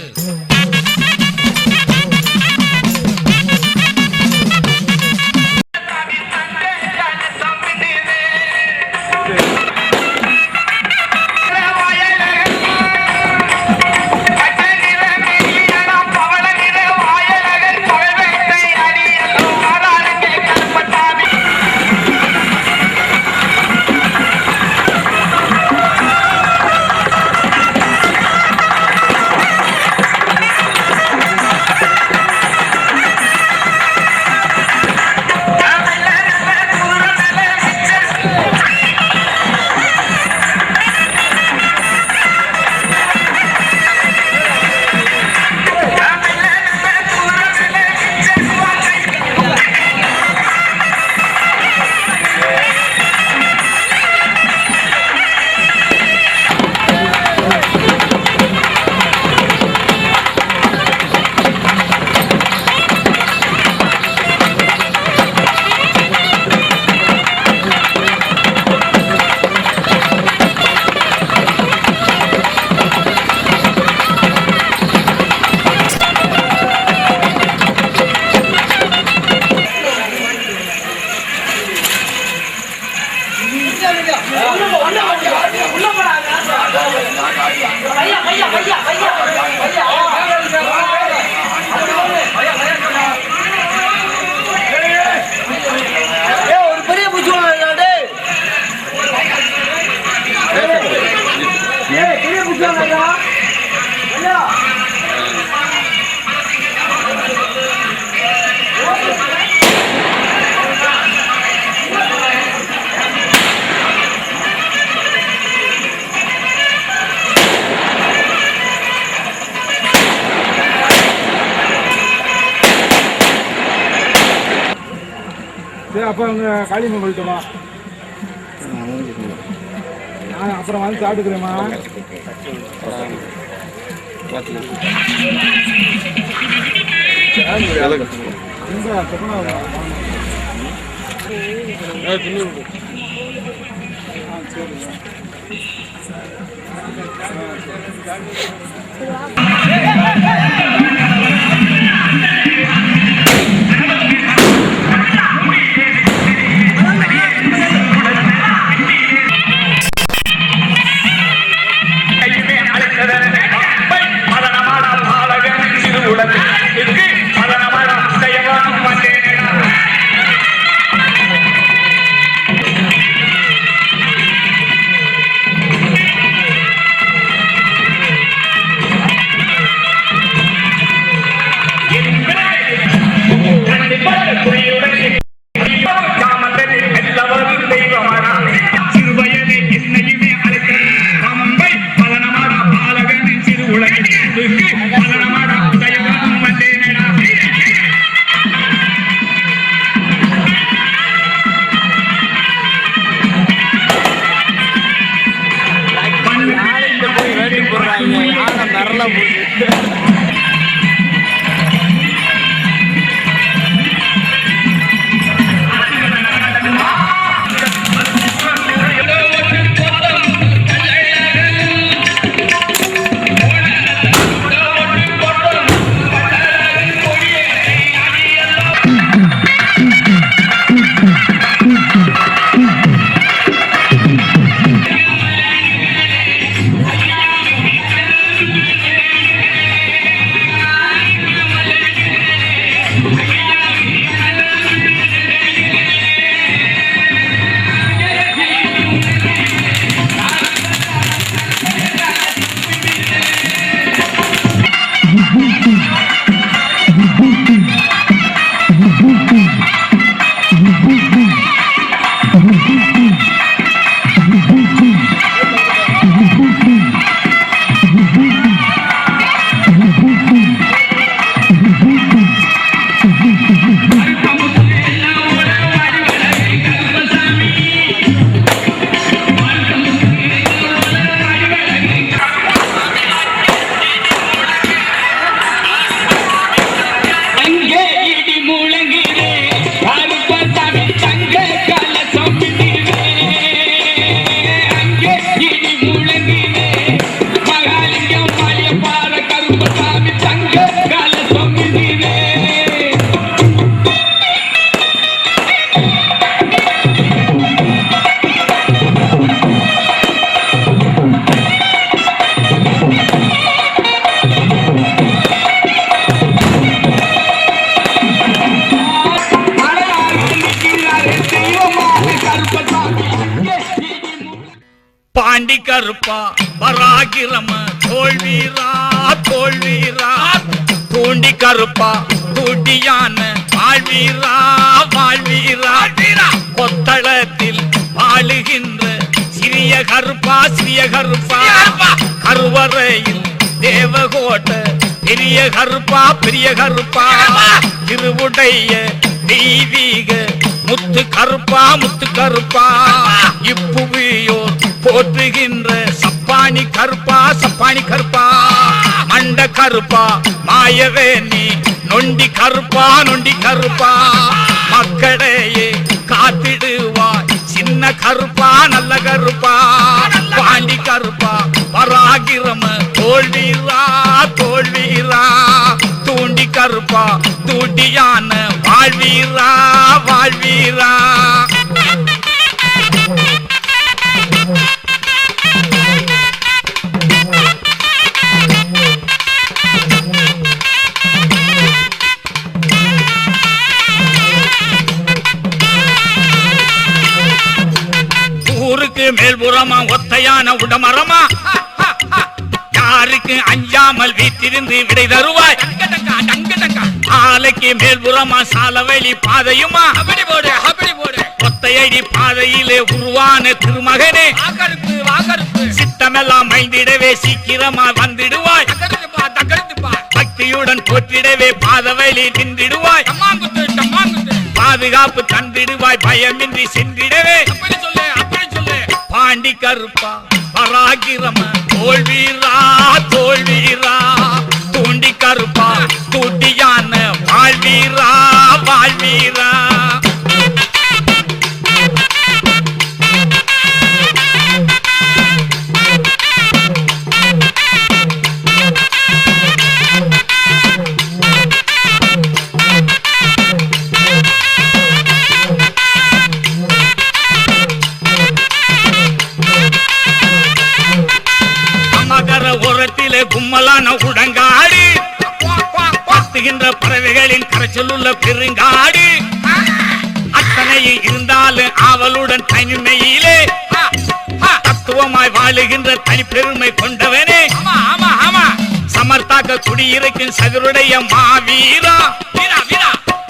அப்போ அங்கே காளியம்மன் போயிட்டோமா? நான் அப்புறம் வந்து சாப்பிட்டுக்கிறேம்மா. பாண்டி கருப்பா பராகிரம தோல்வீரா தோல்வீரா தூண்டி கருப்பா தூண்டியான வாழ்வீரா வாழ்வீரா கொத்தளத்தில் வாழுகின்ற சிறிய கருப்பா சிறிய கருப்பா கருவறையில் தேவகோட்ட பெரிய கருப்பா பெரிய கருப்பா திருவுடைய தெய்வீக முத்து கருப்பா முத்து கருப்பா இப்புவியோர் போற்றுகின்ற சப்பானி கருப்பா சப்பானி கருப்பா மண்ட கருப்பா மாயவேணி நொண்டி கருப்பா நொண்டி கருப்பா மக்களையே காத்திடுவாய் சின்ன கருப்பா நல்ல கருப்பா பாண்டி கருப்பா பராகிரம தோல்வீரா தோல்வீரா தூண்டி கருப்பா தூண்டியான வாழ்வீரா வாழ்வீரா ஊருக்கு மேல்புறமா ஒத்தையான உடமரமா யாருக்கு அஞ்சாமல் வீட்டிருந்து விடை தருவாய் ஆலைக்கு மேல்புறமா சாலவெளி பாதையுமா அப்படி போடு ஒத்தையடி பாதையிலே உருவான திருமகனே சித்தமெல்லாம் மைந்திடவே சீக்கிரமா வந்துடுவாய் பக்தியுடன் போற்றிடவே பாதவெளி நின்றிடுவாய் பாதுகாப்பு தந்திடுவாய் பயமின்றி சென்றிடவே பாண்டி கருப்பா பராகிரம தோல்வீரா தோல்வீரா தூண்டி கருப்பா தூண்டியான வாழ்வீரா வாழ்வீரா கும்மலான உடங்காடு பத்துகின்ற பறவைகளின் கரைச்சலுள்ள பெருங்காடு அத்தனை இருந்தாலும் ஆவலுடன் தனிமையிலே தத்துவமாய் வாழுகின்ற தனி பெருமை கொண்டவனே சமர்த்தாக்க குடியிருக்கும் சகருடைய மாவீரா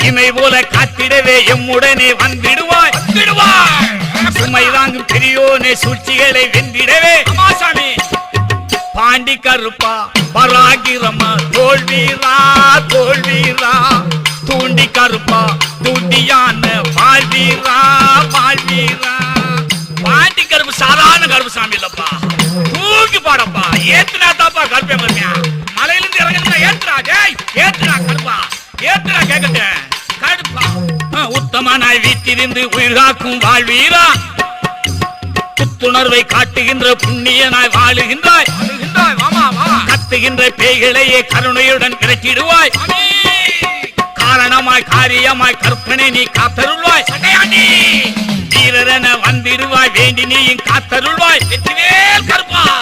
இமை போல காத்திடவே எம்முடனே வந்திடுவாய் சுமை தாங்கும் பெரியோனே சூழ்ச்சிகளை வென்றிடவே பாண்டி கருப்பா பராகிரம தோல்வீரா தோல்வீரா தூண்டி கருப்பா தூண்டியான வாழ்வீரா வாழ்வீரா பாண்டி கருப்பு சாதாரண கருப்பு சாமி இல்லப்பா தூக்கி பாடப்பா ஏத்துனா தாப்பா கருப்பே மருமையா மலையிலிருந்து இறங்க ஏத்துறா டேய் ஏத்துறா கருப்பா ஏத்துறா கேக்கட்டே கருப்பா உத்தமனாய் வீட்டிலிருந்து உயிர் காக்கும் வாழ்வீரா புத்துணர்வை காட்டுகின்ற புண்ணியனாய் வாழுகின்றாய் கத்துகின்ற பேய்களையே கருணையுடன் விரட்டிடுவாய் காரணமாய் காரியமாய் கற்பனை நீ காத்தருள்வாய் வீரரென வந்திடுவாய் வேண்டி நீயும் காத்தருள்வாய்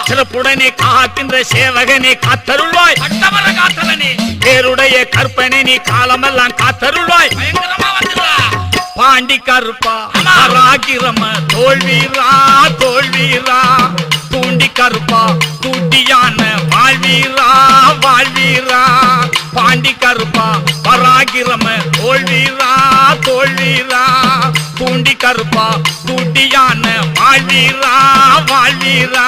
சிறப்புடனே காக்கின்ற சேவகனே காத்தருள்வாய் பேருடைய கற்பனை நீ காலமெல்லாம் காத்தருள்வாய் பாண்டி கருப்பா பராகிரம தோல்வீரா தோல்வீரா தூண்டி கருப்பா தூண்டியான வாழ்வீரா வாழ்வீரா பாண்டி கருப்பா பராகிரம தோல்வீரா தோல்வீரா தூண்டி கருப்பா தூண்டியான வாழ்வீரா வாழ்வீரா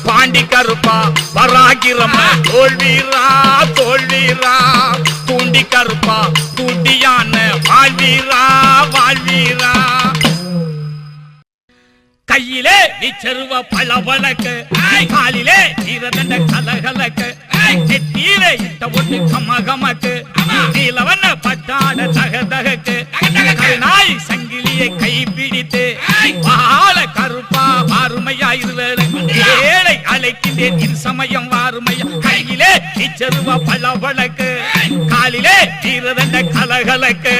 பாண்டி கருப்பா பராகிரம தோல்வீரா தோல்வீரா தூண்டி கருப்பா தூண்டியான வாழ்வீரா வாழ்வீரா கையிலே நீச்சருவ பளபளக்கு காலிலே நீரதண்ட கலகலக்கு நெத்தியிலே இட்ட ஒட்டு கமகமக்கு நீலவண்ண பட்டாட தகதகக்கு நாய் சங்கிலியை கை பிடித்து வாழ கருப்பா வாருமையா இருவேளை ஏழை அழைக்கின்றேன் இரு சமயம் வாருமையா கையிலே நீச்சருவ பளபளக்கு காலிலே நீரதண்ட கலகலக்கு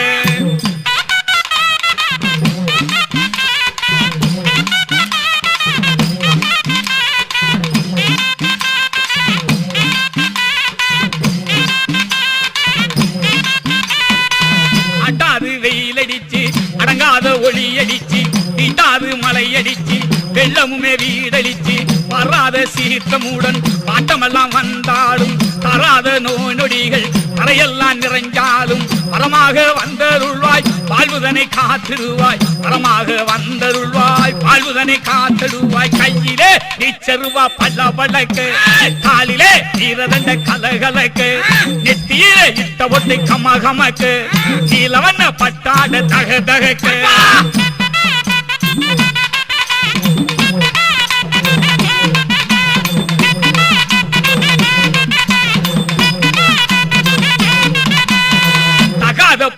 வெயில் அடிச்சு அடங்காத ஒளி அடிச்சு தீட்டாது மலை அடிச்சு வெள்ளமும் வீட்டுக்குமே வீடளிச்சு வராத சீற்றமுடன் பாட்டமெல்லாம் வந்தாலும் தராத நோய் நொடிகள் தரையெல்லாம் நிறைஞ்சாலும் வரமாக வந்தருள்வாய் வாழ்வுதனை காத்திடுவாய் வரமாக வந்தருள்வாய் வாழ்வுதனை காத்திடுவாய் கையிலே நீச்சருவா பல்ல பழக்கு காலிலே ஈரதண்ட கலகலக்கு நெத்தியிலே இட்ட ஒட்டை கமகமக்கு நீலவண்ண பட்டாட தக தகக்கு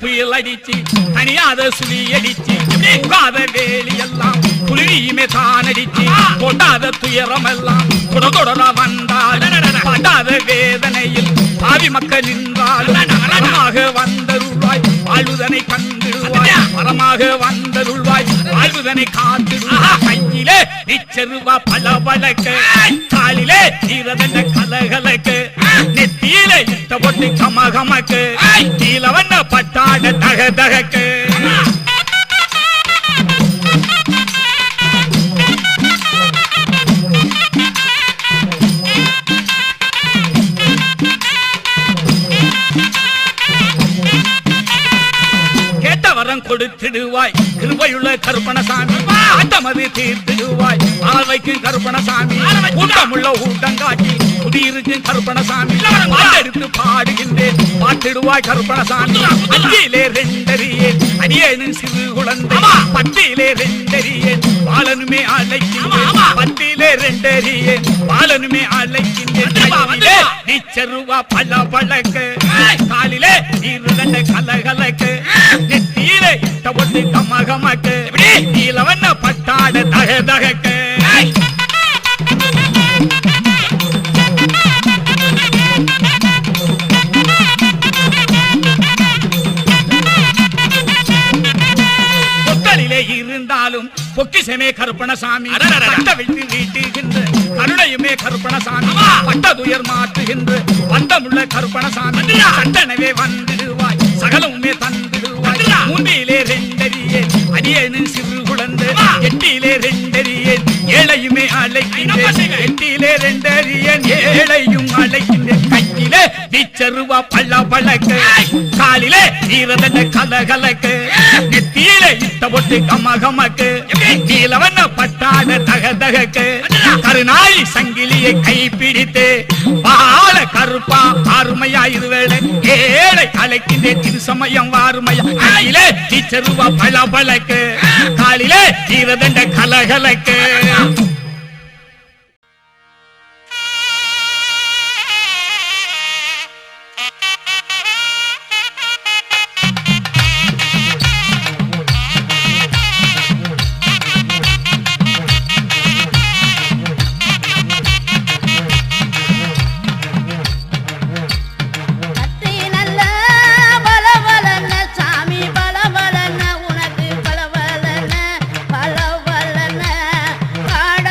புயல் அடிச்சு தனியாத சுழி அடிச்சு நீக்காத வேலி எல்லாம் புலியுமே தான் அடிச்சு கொண்டாத துயரம் எல்லாம் தொடர வந்தால் படாத வேதனையில் பாவி மக்கள் நின்றால் வரமாக வந்தருள்வாய் வாழ்வுதனை கண்டிடுவாய் வரமாக வந்தருள்வாய் வாழ்வுதனை காத்திடுவாய் கையிலே நிச்சருவா பல பழக்கு காலிலே ஈரதண்ட கலகலக்கு நெத்தியிலே இட்ட பொட்டு கமகமக்கு நீலவண்ண பட்டாட தக தகக்கு வரம் கொடுத்திடுவாய் கிருபையுள்ள கருப்பணசாமி ஆட்டமது தீர்த்திடுவாய் ஆழ்வைக்கும் கருப்பணசாமி கூட்டமுள்ள ஊட்டங்காட்சி குடியிருக்கும் கருப்பணசாமி எடுத்து பாடுகின்றேன் பாட்டிடுவாய் கருப்பணசாமி அஞ்சிலே ரெண்டறியேன் அடியேனும் சிறு குழந்தை பட்டியிலே ரெண்டறியேன் பாலனுமே அழைக்கின்றேன் பட்டியிலே ரெண்டறியேன் பாலனுமே அழைக்கின்றேன் நீச்சருவா பல பழக்கு காலிலே நீருதண்ட கலகலக்கு நெத்தியிலே இட்ட ஒட்டு கமகமக்கு நீலவண்ண பட்டாட தக தகக்கு பொக்கலிலே இருந்தாலும் பொக்கிசமே கருப்பணசாமி கட்ட விட்டு நீட்டுகின்ற கருணையுமே கருப்பணசாமி பட்டதுயர் மாற்றுகின்ற வந்தமுள்ள கருப்பணசாமி சட்டனவே வந்திடுவாய் சகலமுமே தந்திடுவாய் மூன்றிலே ரெண்டறியேன் அடியேனும் சிறு குழந்தை எட்டிலே ரெண்டறியேன் ஏழையுமே அழைக்கின்றேன் எட்டிலே ரெண்டறியேன் ஏழையும் அழைக்கின்றேன் கையிலே நீச்சருவா பல்ல பழக்கு காலிலே ஈரதண்ட கலகலக்கு நெத்தியிலே இட்ட ஒட்டு கமகமக்கு நீலவண்ண பட்டாட தக தகக்கு கருநாய் சங்கிலியை கைப்பிடித்து பால கருப்பா ஆறுமையா இருவேளை ஏழை அழைக்கின்றேன் திரு சமயம் வாருமையா கையிலே நீச்சருவா பல பழக்கு காலிலே ஈரதண்ட கலகலக்கு பாட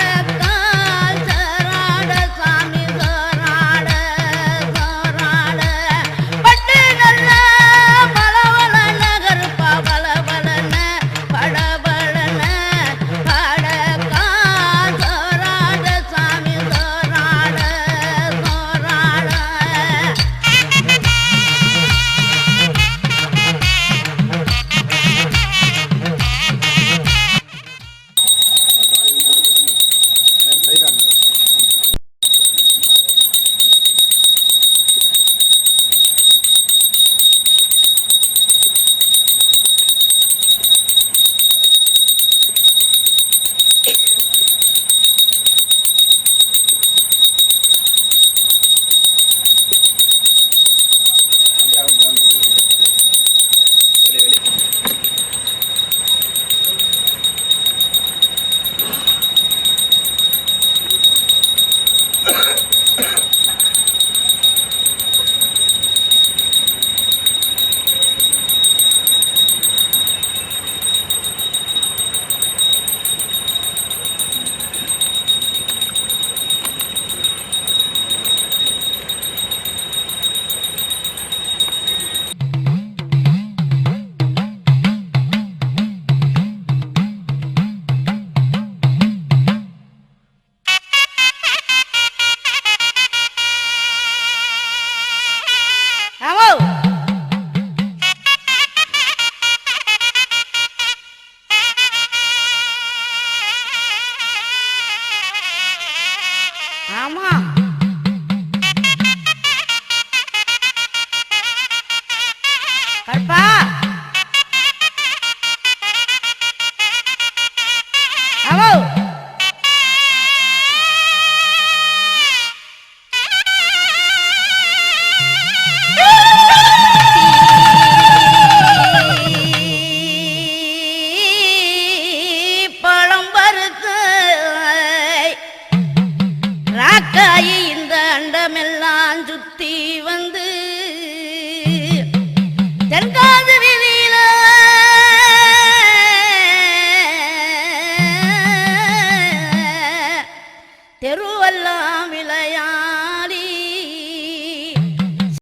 ஆமா கருப்பா ஆமா